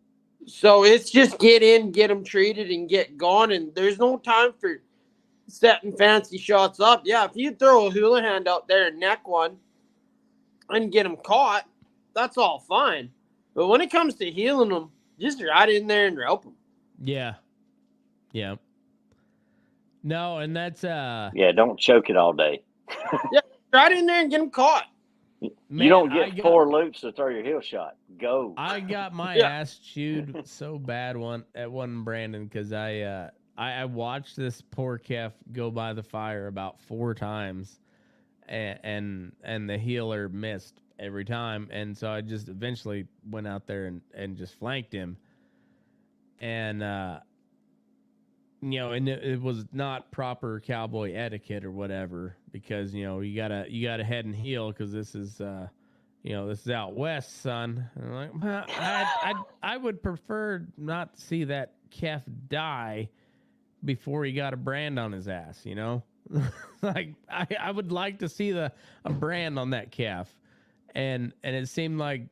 So it's just get in, get them treated, and get gone. And there's no time for setting fancy shots up. Yeah, if you throw a hula hand out there and neck one and get them caught, that's all fine. But when it comes to healing them, just right in there and rope them. Yeah. Yeah. No, and that's Yeah, don't choke it all day. Yeah, right in there and get them caught. man, You don't get 4 loops to throw your heel shot. Go. I got my Yeah. ass chewed so bad at one Brandon because I watched this poor calf go by the fire about 4 times, and the healer missed every time, and so I just eventually went out there and just flanked him, and and it was not proper cowboy etiquette or whatever because you gotta head and heel because this is this is out west, son. And I'm like, well, I would prefer not to see that calf die before he got a brand on his ass, like I would like to see a brand on that calf, and it seemed like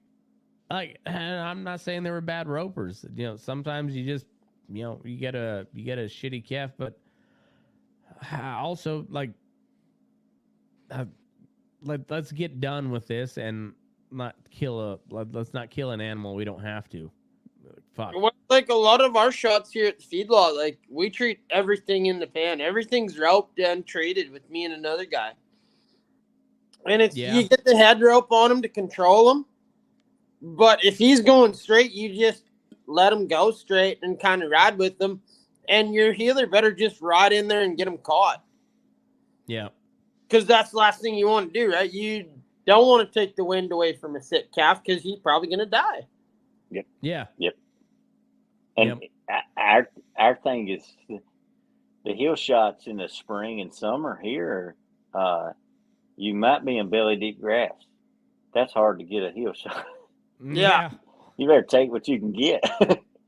and I'm not saying they were bad ropers. Sometimes you just you get a shitty calf, but also let's get done with this and let's not kill an animal we don't have to. Fuck. Like a lot of our shots here at the feedlot, like we treat everything in the pan. Everything's roped and treated with me and another guy. And it's you get the head rope on him to control him. But if he's going straight, you just let him go straight and kind of ride with them. And your healer better just ride in there and get him caught. Yeah. Because that's the last thing you want to do, right? You don't want to take the wind away from a sick calf because he's probably going to die. Yep. Yeah. Yep. And our thing is the heel shots in the spring and summer here. You might be in belly deep grass. That's hard to get a heel shot. Yeah. You better take what you can get.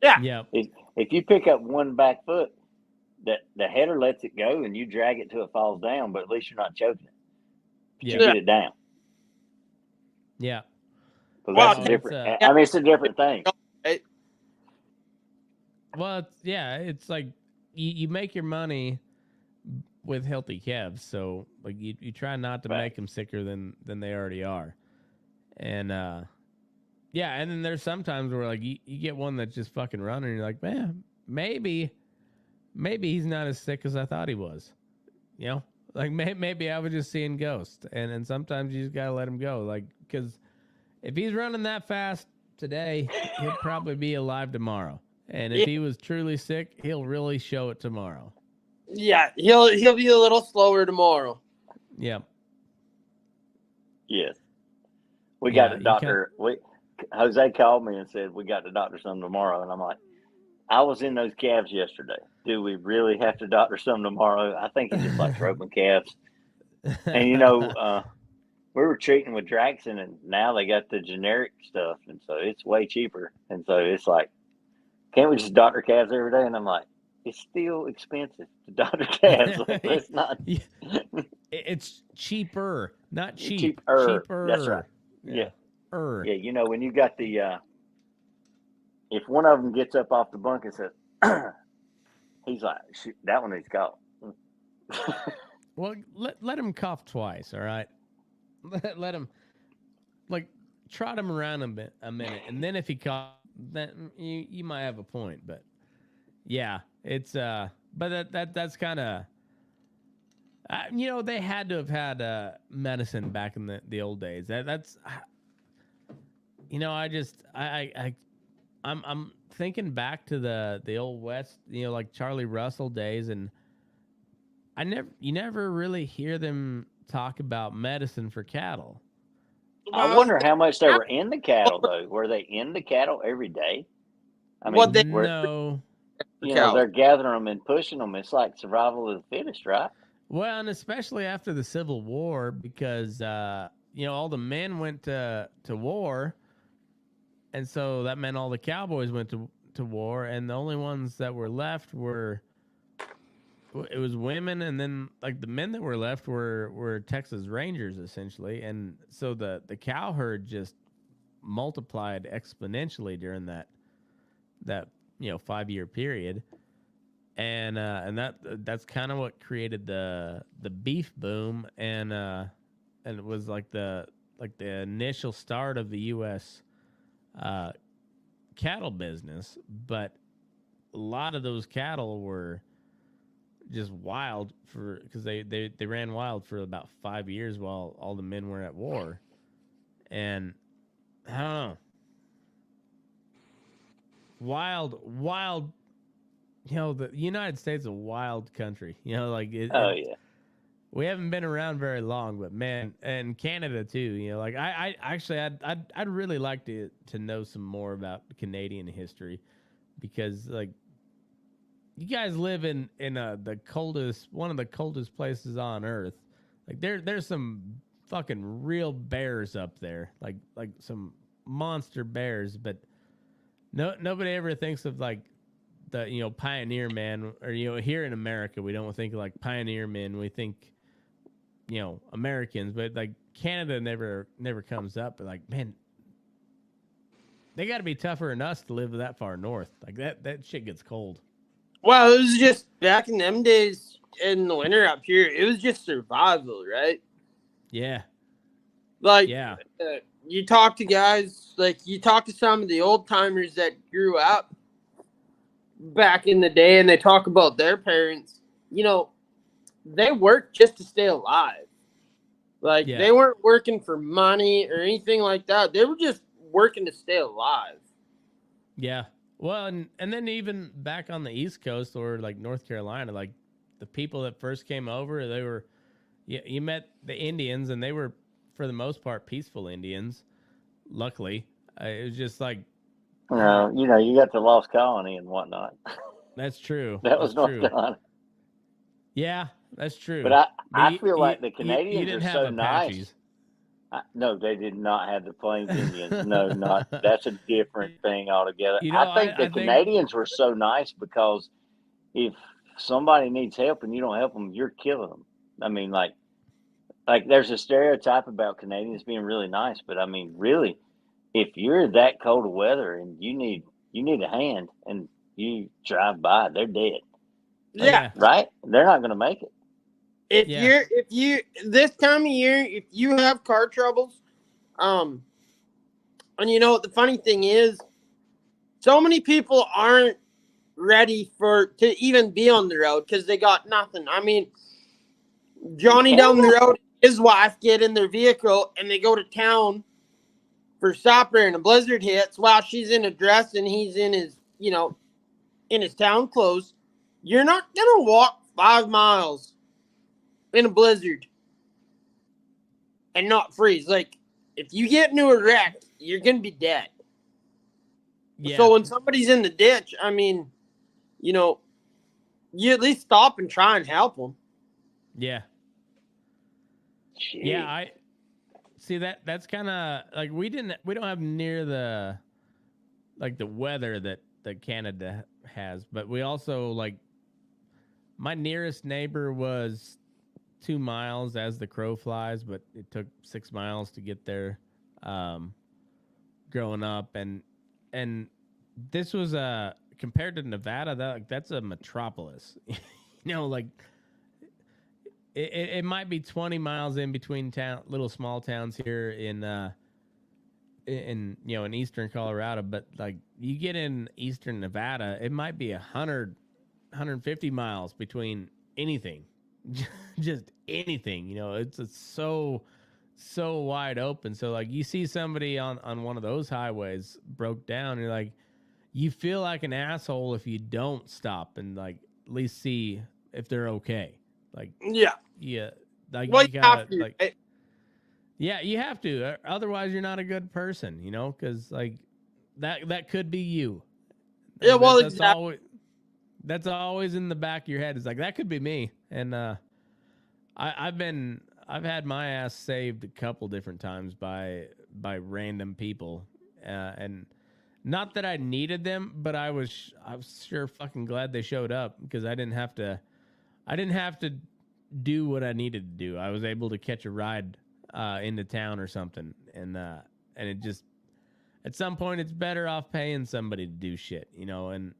Yeah. If you pick up one back foot, the header lets it go and you drag it till it falls down, but at least you're not choking it. You get it down. Yeah. So that's different. I mean, it's a different thing. Well, it's like you make your money with healthy calves, so like you try not to make them sicker than they already are, and and then there's sometimes where like you get one that's just fucking running, and you're like, man, maybe he's not as sick as I thought he was, like maybe I was just seeing ghosts, and sometimes you just gotta let him go, like because if he's running that fast today, he'll probably be alive tomorrow. And if he was truly sick, he'll really show it tomorrow. Yeah, he'll be a little slower tomorrow. Yeah. Yes. We got a doctor. Jose called me and said, we got to doctor some tomorrow. And I'm like, I was in those calves yesterday. Do we really have to doctor some tomorrow? I think he just likes roping calves. And, we were treating with Draxon, and now they got the generic stuff. And so it's way cheaper. And so it's like, can't we just doctor calves every day? And I'm like, it's still expensive to doctor calves. Like, it's not. It's cheaper, not cheap. Cheaper. That's right. Yeah. Yeah. When you got the, if one of them gets up off the bunk and says, he's like, shoot, that one needs caught. Well, let him cough twice. All right. Let him trot him around a minute. And then if he coughs, then you might have a point, but yeah, it's but that's kind of they had to have had medicine back in the old days. That's I'm thinking back to the old West, like Charlie Russell days, and you never really hear them talk about medicine for cattle. I wonder how much they were in the cattle, though. Were they in the cattle every day? I mean, no. They're gathering them and pushing them. It's like survival of the fittest, right? Well, and especially after the Civil War, because all the men went to war, and so that meant all the cowboys went to war, and the only ones that were left were it was women, and then like the men that were left were Texas Rangers essentially, and so the cow herd just multiplied exponentially during that 5-year period, and that's kind of what created the beef boom, and it was like the initial start of the U.S. Cattle business, but a lot of those cattle were just wild because they ran wild for about 5 years while all the men were at war, and I don't know, wild. The United States is a wild country. Like Oh yeah. we haven't been around very long, but man, and Canada too. Like I actually I'd really like to know some more about Canadian history, because like you guys live in the coldest, one of the coldest places on Earth. Like there's some fucking real bears up there, like some monster bears, but nobody ever thinks of like the pioneer man, or here in America we don't think of like pioneer men. We think Americans, but like Canada never comes up. But like, man, they got to be tougher than us to live that far north. Like that shit gets cold. Well, it was just back in them days in the winter up here. It was just survival, right? Yeah. Like, Yeah. You talk to guys, like you talk to some of the old timers that grew up back in the day, and they talk about their parents. They worked just to stay alive. Like, they weren't working for money or anything like that. They were just working to stay alive. Yeah. Well, and then even back on the East Coast or like North Carolina, like the people that first came over, they were, you met the Indians, and they were for the most part peaceful Indians. Luckily, it was just like, you got the Lost Colony and whatnot. That's true. That was North Carolina. Yeah, that's true. But I feel like the Canadians are so nice. No, they did not have the Plains Indians. No, not. That's a different thing altogether. I think the Canadians were so nice because if somebody needs help and you don't help them, you're killing them. I mean, like there's a stereotype about Canadians being really nice, but I mean, really, if you're that cold of weather and you need a hand and you drive by, they're dead. Yeah. Right? They're not going to make it. If you this time of year, if you have car troubles, and the funny thing is, so many people aren't ready to even be on the road because they got nothing. I mean, Johnny down the road, his wife get in their vehicle and they go to town for supper, and a blizzard hits while she's in a dress and he's in his in his town clothes. You're not gonna walk 5 miles in a blizzard and not freeze. Like, if you get into a wreck, you're gonna be dead. Yeah. So when somebody's in the ditch, I mean, you at least stop and try and help them. Yeah. Jeez. Yeah, I see that's kind of like we don't have near the weather that Canada has, but we also like my nearest neighbor was 2 miles as the crow flies, but it took 6 miles to get there. Growing up, and this was compared to Nevada, that's a metropolis. Like it might be 20 miles in between little small towns here in eastern Colorado, but like you get in eastern Nevada, it might be 150 miles between anything. Just anything, it's so wide open. So like you see somebody on one of those highways broke down, and you're like, you feel like an asshole if you don't stop and like at least see if they're okay. Like yeah, like well, you gotta, have to. Like, yeah, you have to. Otherwise, you're not a good person, because like that could be you. Yeah, well, exactly. That's always in the back of your head. It's like that could be me, and I've had my ass saved a couple different times by random people, and not that I needed them, but I was sure fucking glad they showed up because I didn't have to I didn't have to do what I needed to do. I was able to catch a ride into town or something, and it just at some point it's better off paying somebody to do shit, and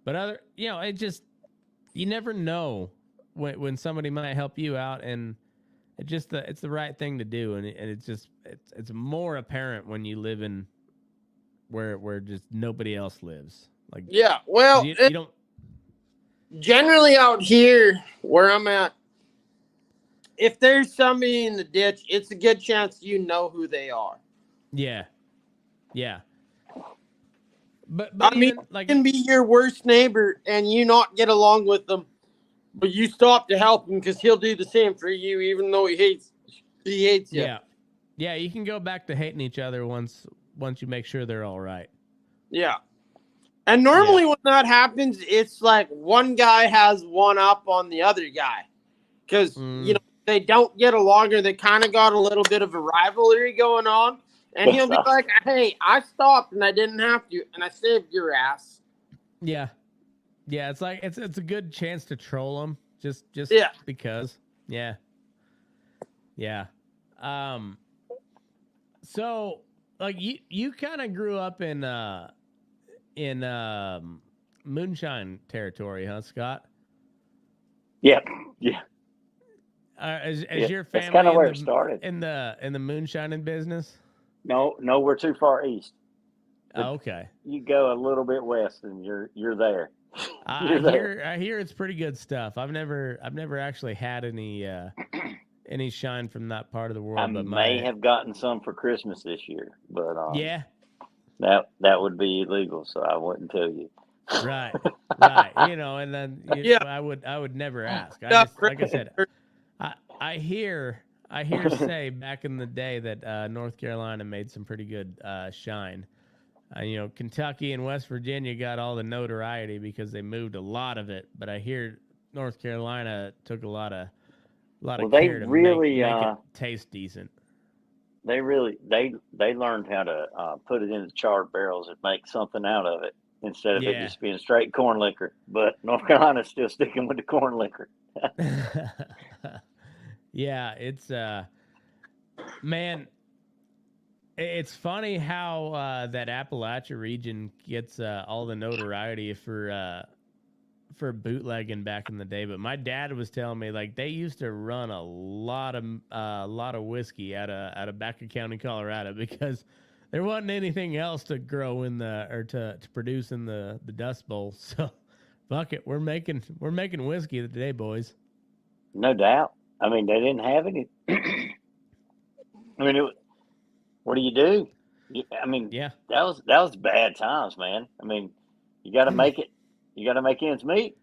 but other, it just you never know when somebody might help you out, and it's the right thing to do, and it's more apparent when you live in where just nobody else lives. Like, Yeah, well, you don't. Generally out here where I'm at, if there's somebody in the ditch, it's a good chance you know who they are. Yeah, yeah. But I mean, even like it can be your worst neighbor and you not get along with them, but you stop to help him because he'll do the same for you, even though he hates you. yeah, you can go back to hating each other once you make sure they're all right. Yeah. And normally when that happens, it's like one guy has one up on the other guy. Because, they don't get along or they kind of got a little bit of a rivalry going on. And he'll be like, hey, I stopped and I didn't have to. And I saved your ass. Yeah. Yeah, it's like it's a good chance to troll them just because. Yeah. Yeah. So like you kind of grew up in moonshine territory, huh, Scott? Yeah. Yeah. As your family, that's kind of where it started in the moonshining business. No, we're too far east. Oh, okay. You go a little bit west, and you're there. I hear it's pretty good stuff. I've never actually had any shine from that part of the world. I may have gotten some for Christmas this year, but yeah, that would be illegal, so I wouldn't tell you. Right. And then I would never ask. Like I said, I hear say back in the day that North Carolina made some pretty good shine. Kentucky and West Virginia got all the notoriety because they moved a lot of it, but I hear North Carolina took a lot of care to make it taste decent. They learned how to put it into charred barrels and make something out of it instead of it just being straight corn liquor. But North Carolina's still sticking with the corn liquor. Yeah, it's man, it's funny how that Appalachia region gets all the notoriety for bootlegging back in the day. But my dad was telling me like they used to run a lot of whiskey out of Baca County, Colorado, because there wasn't anything else to grow to produce in the Dust Bowl. So fuck it, we're making whiskey today, boys. No doubt. I mean, they didn't have any. I mean, what do you do? I mean, that was bad times, man. I mean, you got to make it. You got to make ends meet.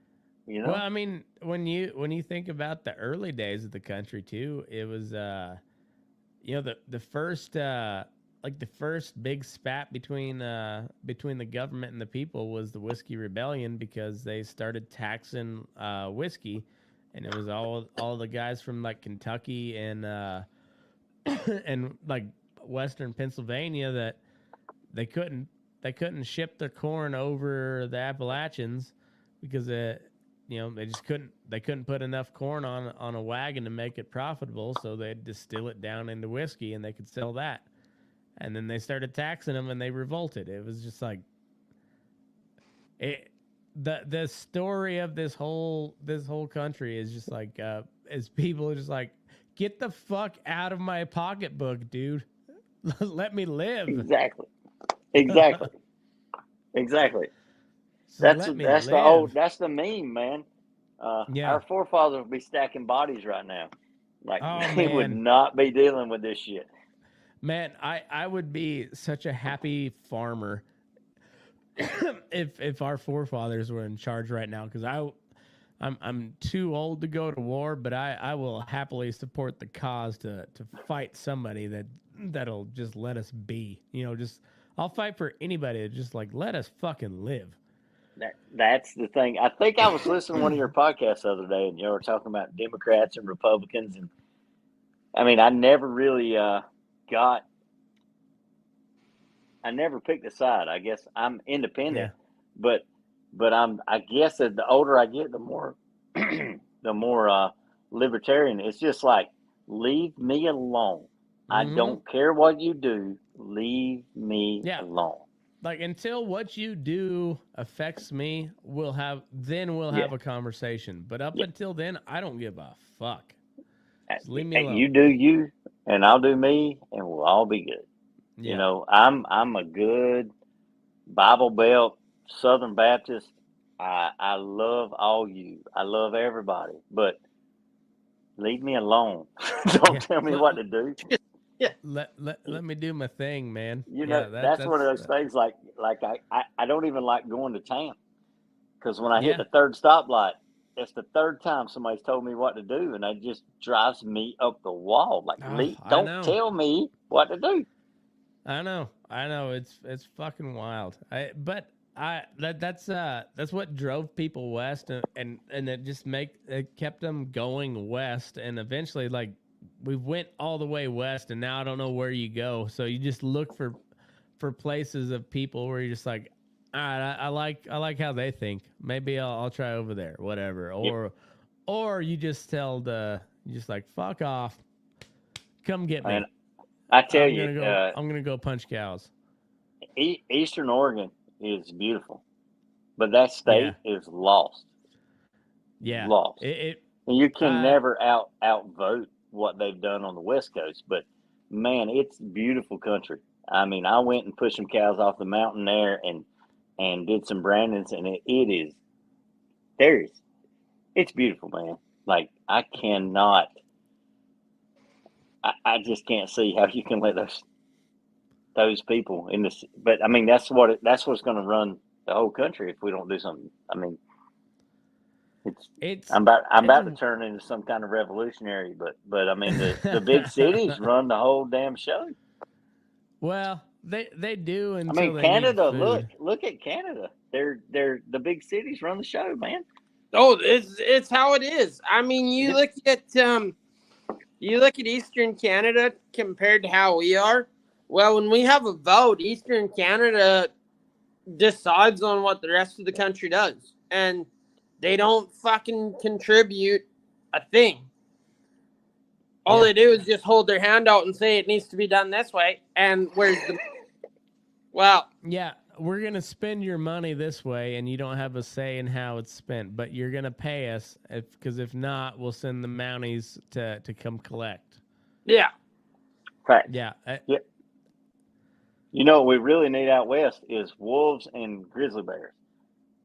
Well, I mean, when you think about the early days of the country too, it was the first the first big spat between the government and the people was the Whiskey Rebellion, because they started taxing whiskey. And it was all the guys from like Kentucky and and like Western Pennsylvania that they couldn't ship their corn over the Appalachians because they couldn't put enough corn on a wagon to make it profitable, so they'd distill it down into whiskey and they could sell that. And then they started taxing them and they revolted. It was just like the story of this whole country is just like as people are just like, get the fuck out of my pocketbook, dude. Let me live. Exactly. So that's the meme, man. Our forefathers would be stacking bodies right now. Like, they would not be dealing with this shit. Man, I would be such a happy farmer if our forefathers were in charge right now, because I'm too old to go to war, but I will happily support the cause to fight somebody that'll just let us be. I'll fight for anybody that just like let us fucking live. That's the thing. I think I was listening to one of your podcasts the other day, and you were talking about Democrats and Republicans, and I mean, I never really I never picked a side. I guess I'm independent, but I guess as the older I get, the more the more libertarian. It's just like, leave me alone. I don't care what you do. Leave me alone. Like, until what you do affects me, we'll have a conversation. But up until then, I don't give a fuck. Just leave me alone. You do you, and I'll do me, and we'll all be good. Yeah. You know, I'm a good Bible Belt Southern Baptist. I love all you. I love everybody, but leave me alone. Don't tell me what to do. Let me do my thing, man. You know, that's one of those things. Like I don't even like going to town, because when I hit the third stoplight, it's the third time somebody's told me what to do, and it just drives me up the wall. Like, don't tell me what to do. I know. It's fucking wild. That's what drove people west, and it kept them going west, and eventually, like, we went all the way west, and now I don't know where you go. So you just look for places of people where you're just like, all right, I like how they think. Maybe I'll try over there, whatever. Or you just like, fuck off, come get me. And I tell you, I'm gonna go punch cows. Eastern Oregon is beautiful, but that state is lost. Yeah, lost. And you can never outvote what they've done on the West Coast. But man, it's beautiful country. I mean, I went and pushed some cows off the mountain there, and did some brandings, and it's beautiful, man. Like, I just can't see how you can let those people in this. But I mean, that's what's going to run the whole country if we don't do something. I mean, I'm about to turn into some kind of revolutionary, but I mean, the big cities run the whole damn show. Well, they do. I mean, Canada. Look at Canada. They're the big cities run the show, man. Oh, it's how it is. I mean, you look at Eastern Canada compared to how we are. Well, when we have a vote, Eastern Canada decides on what the rest of the country does, and they don't fucking contribute a thing. All they do is just hold their hand out and say it needs to be done this way. And where's the... Well... Yeah, we're going to spend your money this way, and you don't have a say in how it's spent. But you're going to pay us, because if not, we'll send the Mounties to come collect. Yeah. Right. Yeah. You know what we really need out west is wolves and grizzly bears.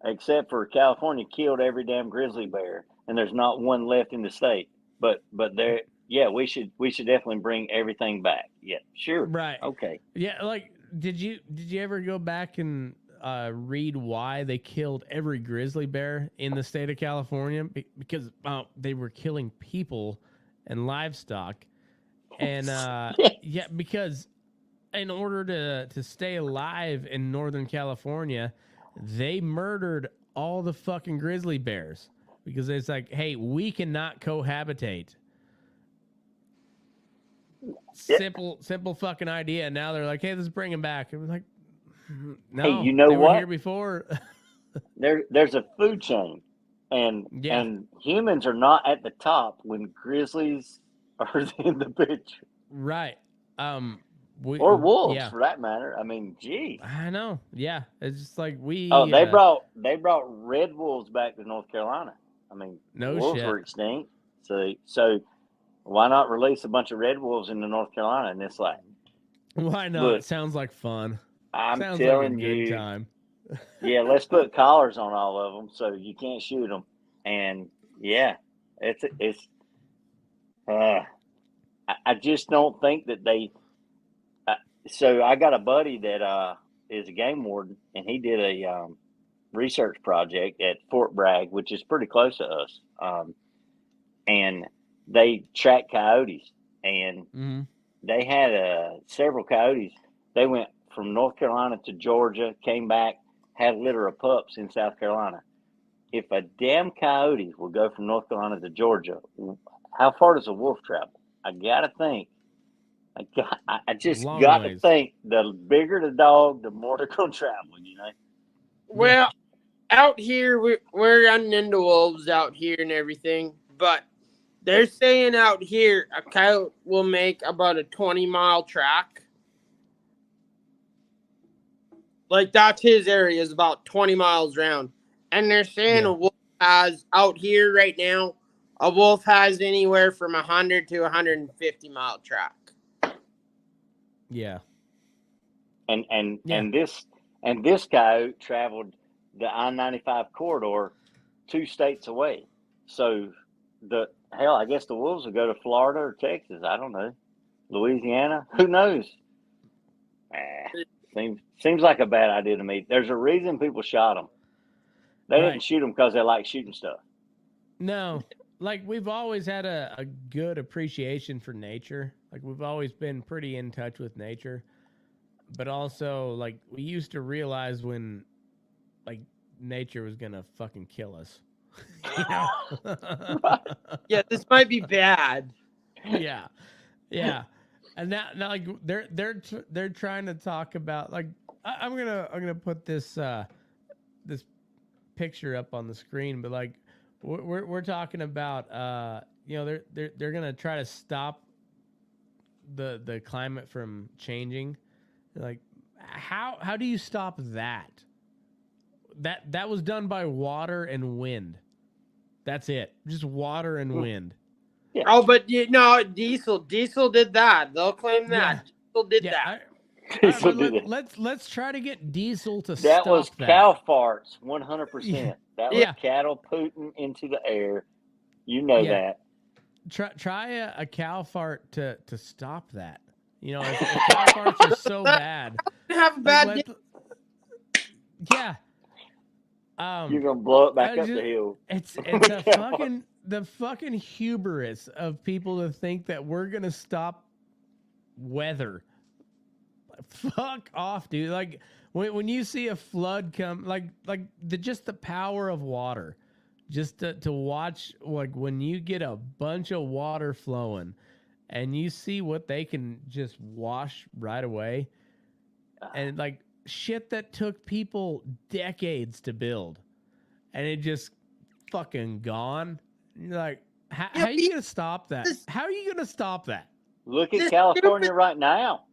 Except for California killed every damn grizzly bear, and there's not one left in the state. But there... Yeah, we should definitely bring everything back. Yeah, sure. Right. Okay. Yeah, like, did you ever go back and read why they killed every grizzly bear in the state of California? Because they were killing people and livestock, and because in order to stay alive in Northern California, they murdered all the fucking grizzly bears because it's like, hey, we cannot cohabitate. Simple fucking idea. And now they're like, hey, let's bring him back. And we're like, no, hey, you know they what? were here before. There's a food chain, and humans are not at the top when grizzlies are in the picture. Right. Or wolves, for that matter. I mean, gee. I know. Yeah, it's just like we. Oh, they brought red wolves back to North Carolina. I mean, wolves were extinct, so. Why not release a bunch of red wolves into North Carolina? And it's like, why not? It sounds like fun. Sounds telling like a good time. Yeah, let's put collars on all of them so you can't shoot them. And yeah, it's. I just don't think that they. So I got a buddy that is a game warden, and he did a research project at Fort Bragg, which is pretty close to us, and they tracked coyotes, and they had several coyotes. They went from North Carolina to Georgia, came back, had a litter of pups in South Carolina. If a damn coyote will go from North Carolina to Georgia, how far does a wolf travel? I gotta think. I just got to think. The bigger the dog, the more they're gonna travel. You know. Well, out here we're running into wolves out here and everything, but they're saying out here a coyote will make about a 20-mile track. Like that's his area is about 20 miles round, and they're saying Yeah. a wolf has out here right now. A wolf has anywhere from 100 to 150-mile track. Yeah. And this guy traveled the I-95 corridor 2 states away. So I guess the wolves will go to Florida or Texas. I don't know. Louisiana. Who knows? Seems like a bad idea to me. There's a reason people shot them. They didn't shoot them because they like shooting stuff. No, like we've always had a good appreciation for nature. Like we've always been pretty in touch with nature. But also, like, we used to realize when, like, nature was gonna fucking kill us. You know? Yeah, this might be bad. Yeah, and now like they're trying to talk about like I'm gonna put this this picture up on the screen, but like we're talking about you know they're gonna try to stop the climate from changing. Like, how do you stop that? That was done by water and wind. That's it. Just water and wind. Yeah. Oh, but Diesel did that. They'll claim that. Yeah. Diesel did that. Diesel did that. Let's try to get Diesel to that stop was that. Cow farts, 100%. Yeah. That was cattle pooting into the air. You know that. Try a cow fart to stop that. You know, if cow farts are so bad. Have a bad day. Yeah. You're gonna blow it back up the hill. It's the fucking hubris of people to think that we're gonna stop weather. Fuck off, dude. Like when you see a flood come, like just the power of water, just to watch, like when you get a bunch of water flowing and you see what they can just wash right away, and like shit that took people decades to build, and it just fucking gone. You're like, how are you gonna stop that? How are you gonna stop that? Look at California right now.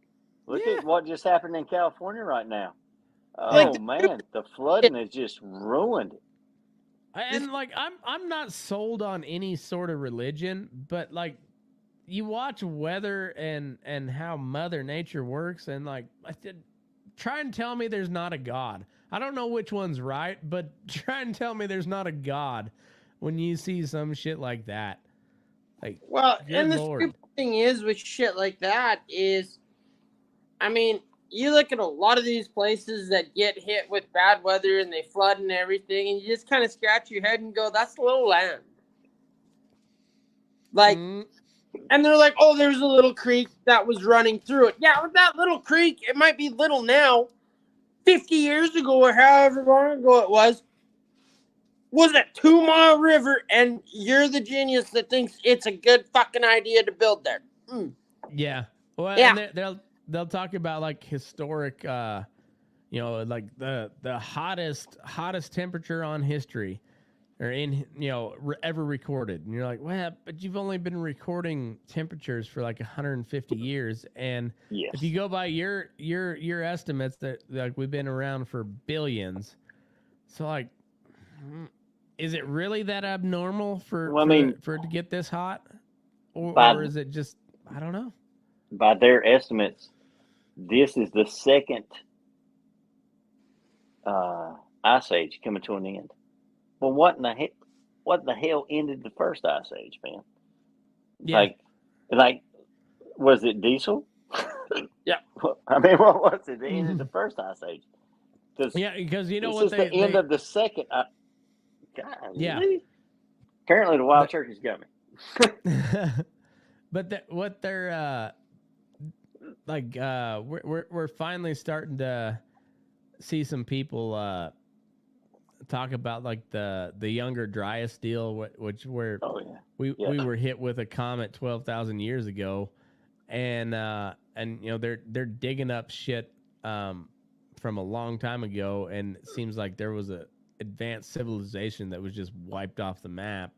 Look at what just happened in California right now. Oh man, the flooding has just ruined it. And like I'm not sold on any sort of religion, but like you watch weather and how Mother Nature works, and like try and tell me there's not a God. I don't know which one's right, but try and tell me there's not a God when you see some shit like that. Like, well, and the Lord. stupid thing is with shit like that is, I mean, you look at a lot of these places that get hit with bad weather and they flood and everything, and you just kind of scratch your head and go, that's little land. Like, and they're like, oh, there's a little creek that was running through it. Yeah, with that little creek, it might be little now. 50 years ago or however long ago it was a 2-mile river, and you're the genius that thinks it's a good fucking idea to build there. Yeah. Well, and they'll talk about like historic, you know, like the hottest temperature on history, or in ever recorded, and you're like, well, but you've only been recording temperatures for like 150 years, and if you go by your estimates that like we've been around for billions, so like, is it really that abnormal for it to get this hot, or is it just, I don't know? By their estimates, this is the second ice age coming to an end. Well, what the hell ended the first ice age, man? Yeah. Like, was it diesel? Yeah. I mean, what was it? The end of the first ice age. Because you know this what is the end of the second. Yeah. Apparently, the wild turkey's got me. But what they're like, we're finally starting to see some people talk about like the younger Dryas deal, which where we were hit with a comet 12,000 years ago, and you know they're digging up shit from a long time ago, and it seems like there was an advanced civilization that was just wiped off the map.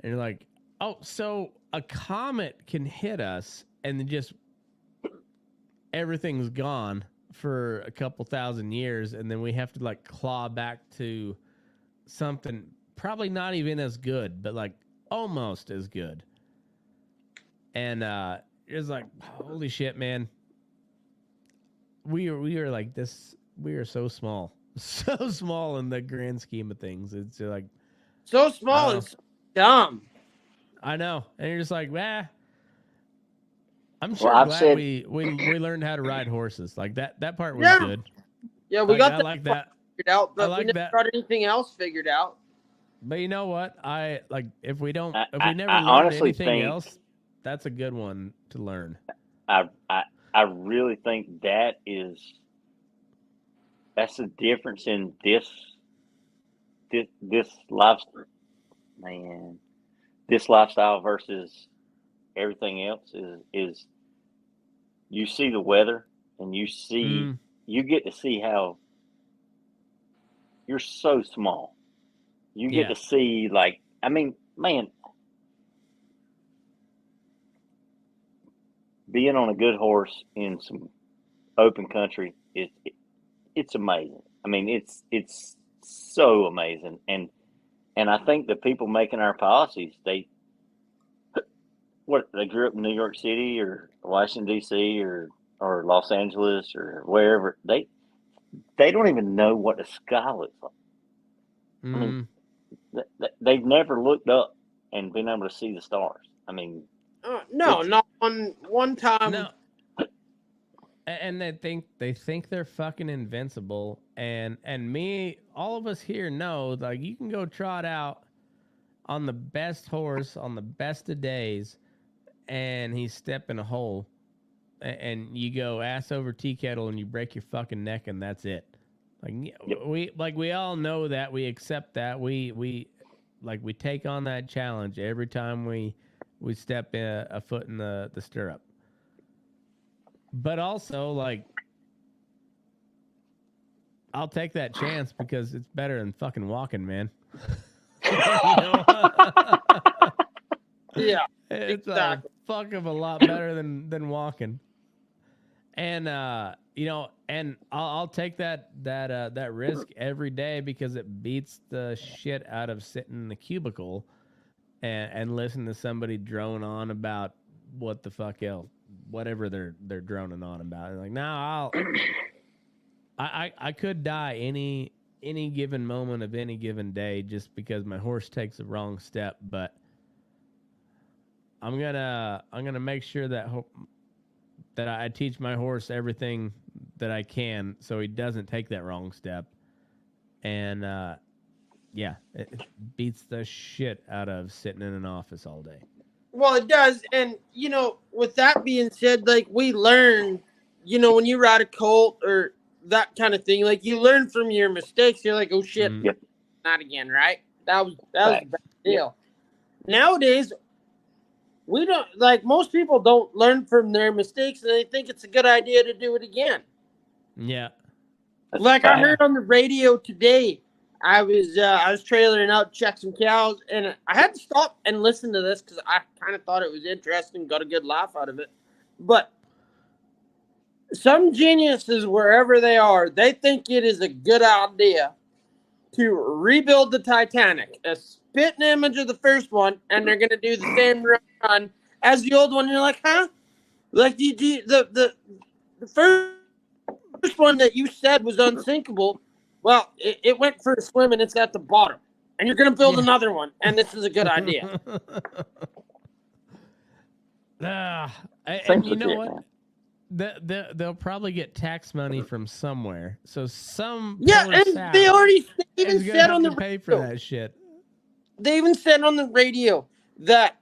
And you're like, oh, so a comet can hit us and then just everything's gone for a couple thousand years, and then we have to like claw back to something probably not even as good, but like almost as good. And it's like, holy shit, man. We are like this. We are so small, so small in the grand scheme of things. It's like So small and so dumb. I know, and you're just like, I'm sure Well, glad we learned how to ride horses. Like that part was good. Yeah, we got I that like that. figured out, but like we never that. got anything else figured out. But you know what? I like if we never I learned honestly anything think- else, that's a good one to learn. I really think that's the difference in this lifestyle, man. This lifestyle versus everything else is you see the weather and you get to see how you're so small. You get to see, like, I mean, man, being on a good horse in some open country, it's amazing. I mean, it's so amazing. And I think the people making our policies, they grew up in New York City or Washington D.C. or Los Angeles or wherever. They don't even know what the sky looks like. I mean, they've never looked up and been able to see the stars. I mean, no, not on one time. No. And they think they're fucking invincible. And me, all of us here know, like, you can go trot out on the best horse on the best of days, and he's stepping a hole, and you go ass over tea kettle, and you break your fucking neck, and that's it. Like we all know that, we accept that, we take on that challenge every time we step a foot in the stirrup. But also, like, I'll take that chance because it's better than fucking walking, man. Yeah, it's exactly. a fuck of a lot better than walking. And and I'll take that risk every day because it beats the shit out of sitting in the cubicle and listen to somebody drone on about what the fuck else, whatever they're droning on about. And like, now I could die any given moment of any given day just because my horse takes the wrong step, but I'm gonna make sure that I teach my horse everything that I can so he doesn't take that wrong step. And it beats the shit out of sitting in an office all day. Well, it does. And, with that being said, like, we learn, when you ride a colt or that kind of thing, like, you learn from your mistakes. You're like, oh, shit, not again, right? That was a bad deal. Nowadays, we don't, like, most people don't learn from their mistakes, and they think it's a good idea to do it again. Yeah. Like, I heard on the radio today, I was trailering out to check some cows, and I had to stop and listen to this because I kind of thought it was interesting, got a good laugh out of it. But some geniuses, wherever they are, they think it is a good idea to rebuild the Titanic, a spitting image of the first one, and they're going to do the same run as the old one. You're like, huh? Like, the first one that you said was unsinkable. Well, it went for a swim, and it's at the bottom. And you're going to build another one, and this is a good idea. And you know what? They'll probably get tax money from somewhere. So some and they even said on the pay for that shit. They even said on the radio that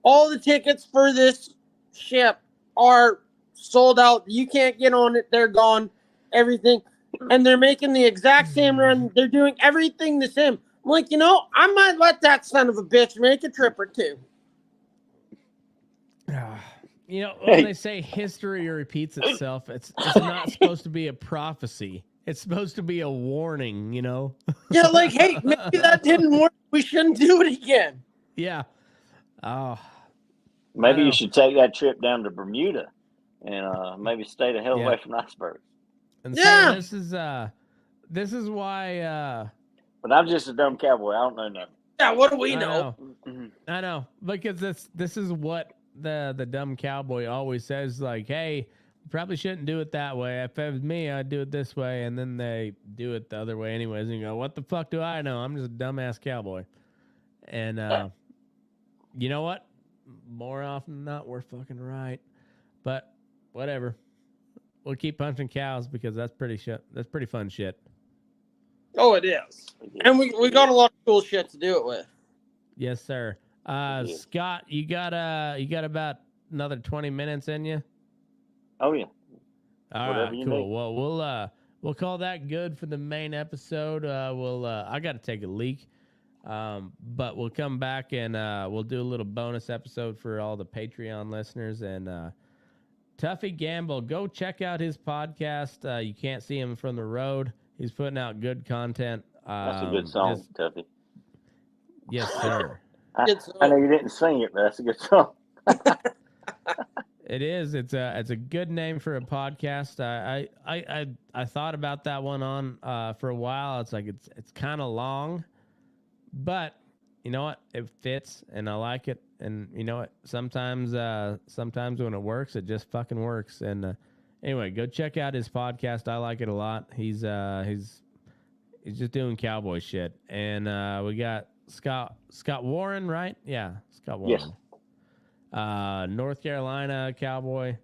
all the tickets for this ship are sold out. You can't get on it. They're gone. Everything. And they're making the exact same run. They're doing everything the same. I'm like, I might let that son of a bitch make a trip or two. When they say history repeats itself, it's not supposed to be a prophecy. it's supposed to be a warning, you know? Yeah, like, hey, maybe that didn't work. We shouldn't do it again. Yeah. Oh, Maybe I you know. should take that trip down to Bermuda and maybe stay the hell Yeah. away from icebergs. And say Yeah. this is why But I'm just a dumb cowboy. I don't know nothing. Yeah, what do we I know? know. I know. Because this is what the dumb cowboy always says, like, hey, probably shouldn't do it that way. If it was me, I'd do it this way, and then they do it the other way anyways, and you go, what the fuck do I know? I'm just a dumbass cowboy. And you know what? More often than not, we're fucking right. But whatever. We'll keep punching cows because that's pretty shit. That's pretty fun shit. Oh, it is. And we got a lot of cool shit to do it with. Yes, sir. Scott, you got about another 20 minutes in you? Oh yeah. All Whatever right, you cool. need. Well, we'll call that good for the main episode. I got to take a leak. But we'll come back and we'll do a little bonus episode for all the Patreon listeners. And Tuffy Gamble, go check out his podcast. You can't see him from the road. He's putting out good content. That's a good song, Tuffy. Yes, sir. I know you didn't sing it, but that's a good song. It is. It's a good name for a podcast. I thought about that one on for a while. It's like it's kind of long, but you know what? It fits, and I like it. And you know what? Sometimes when it works, it just fucking works. And anyway, go check out his podcast. I like it a lot. He's just doing cowboy shit. And we got Scott Warren, right? Yeah, Scott Warren. Yes. North Carolina cowboy.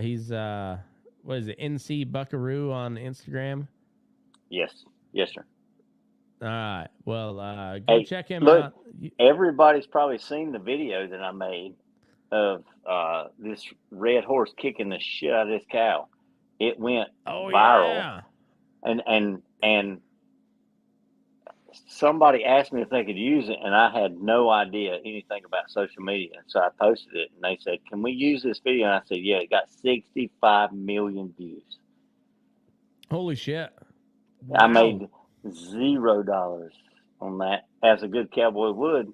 He's what is it? NC Buckaroo on Instagram. Yes, sir. All right. Well, go check him look, out. Everybody's probably seen the video that I made of this red horse kicking the shit out of this cow. It went viral, and somebody asked me if they could use it, and I had no idea anything about social media. And so I posted it, and they said, "Can we use this video?" And I said, "Yeah." It got 65 million views. Holy shit! Wow. I made $0 on that, as a good cowboy would.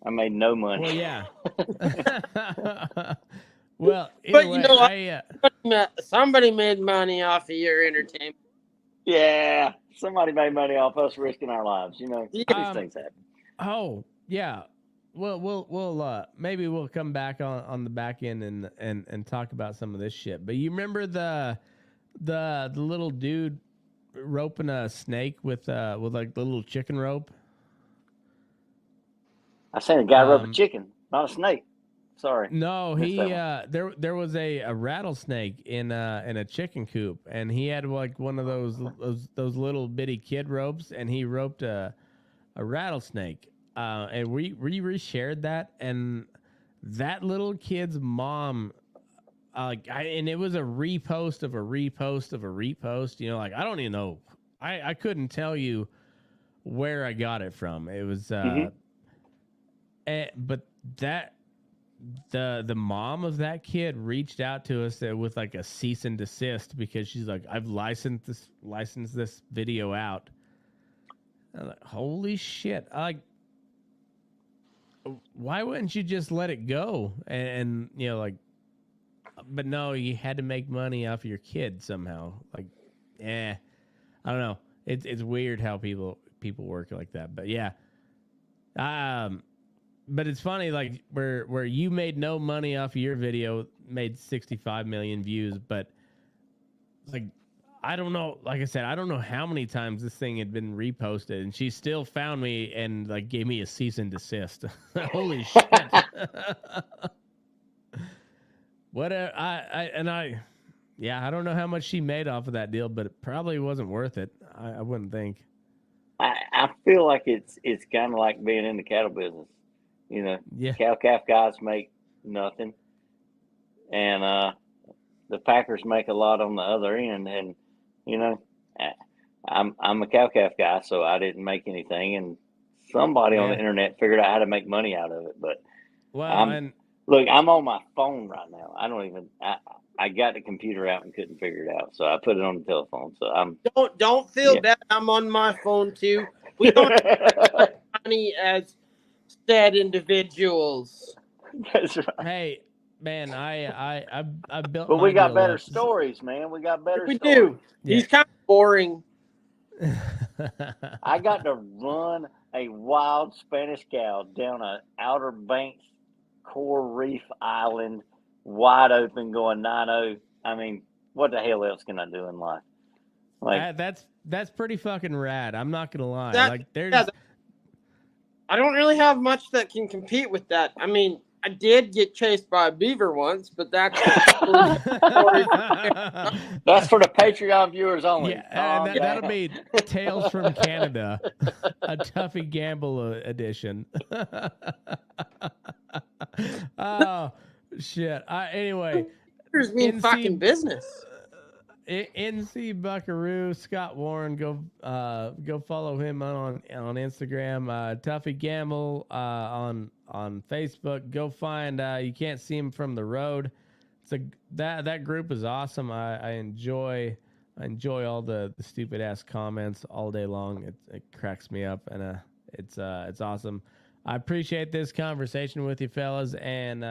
I made no money. Well, yeah. Well, But anyway, you know what? Somebody made money off of your entertainment. Yeah, somebody made money off us risking our lives. You know, these things happen. Oh yeah. Well, we'll maybe we'll come back on the back end and talk about some of this shit. But you remember the little dude roping a snake with like the little chicken rope? I seen a guy rope a chicken, not a snake. Sorry. No, he there was a rattlesnake in a chicken coop, and he had like one of those little bitty kid ropes, and he roped a rattlesnake. And we reshared that, and that little kid's mom, and it was a repost of a repost of a repost. You know, like I don't even know, I couldn't tell you where I got it from. It was, but that. The mom of that kid reached out to us with like a cease and desist because she's like, I've licensed this video out. I'm like, holy shit! Why wouldn't you just let it go? And you know, like, but no, you had to make money off of your kid somehow. Like, I don't know. It's weird how people work like that. But yeah, but it's funny, like where you made no money off of your video, made 65 million views, but like I don't know, like I said, I don't know how many times this thing had been reposted, and she still found me and like gave me a cease and desist. Holy shit! What I don't know how much she made off of that deal, but it probably wasn't worth it. I wouldn't think. I feel like it's kind of like being in the cattle business. You know, yeah. Cow calf guys make nothing, and the packers make a lot on the other end. And you know, I'm a cow calf guy, so I didn't make anything. And somebody on the internet figured out how to make money out of it. But well, look, I'm on my phone right now. I don't even. I got the computer out and couldn't figure it out, so I put it on the telephone. So I'm Don't feel bad. I'm on my phone too. We don't have money as said individuals. That's right. Hey, man, I built. But my we got deal better up. stories, man. We got better We stories. do. Yeah. He's kind of boring. I got to run a wild Spanish cow down an Outer Banks coral reef island, wide open, going 9-0. I mean, what the hell else can I do in life? Like that's pretty fucking rad. I'm not gonna lie. There's. Yeah, I don't really have much that can compete with that. I mean, I did get chased by a beaver once, but that's that's for the Patreon viewers only. Yeah, that'll be Tales from Canada, a Tuffy Gamble edition. Oh shit! Anyway, beavers mean fucking business. NC Buckaroo, Scott Warren, go follow him on Instagram. Tuffy Gamble on Facebook. Go find. You can't see him from the road. That group is awesome. I enjoy all the stupid ass comments all day long. It cracks me up, and it's awesome. I appreciate this conversation with you fellas, and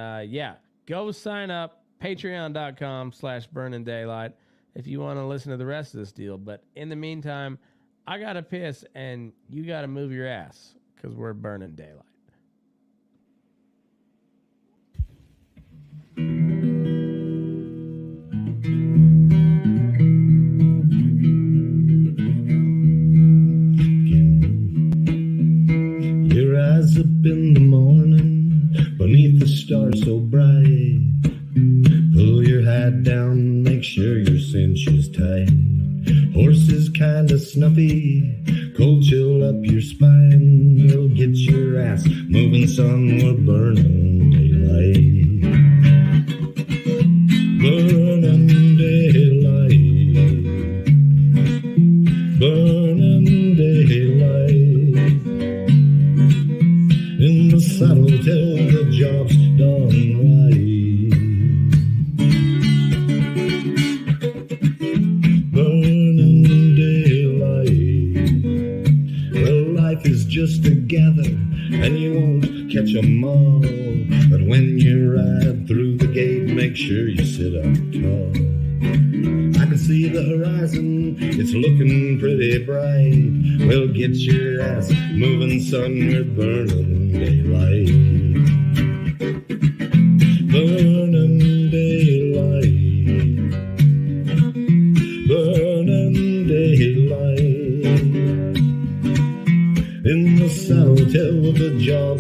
go sign up patreon.com/BurninDaylight if you want to listen to the rest of this deal. But in the meantime, I gotta piss and you gotta move your ass because we're burning daylight. Your eyes up in the morning, beneath the stars so bright. Pull your hat down, make sure your cinch is tight. Horses kinda snuffy, cold chill up your spine. We'll get your ass moving, son, we're burning daylight. Burning daylight. Burning daylight. In the saddle till the job's done right. Burning daylight. Well, life is just a gather, and you won't catch 'em all. But when you ride through the gate, make sure you sit up tall. I can see the horizon, it's looking pretty bright. Well, get your ass moving, son, we're burning daylight. Burning daylight. Burning daylight. In the saddle till the job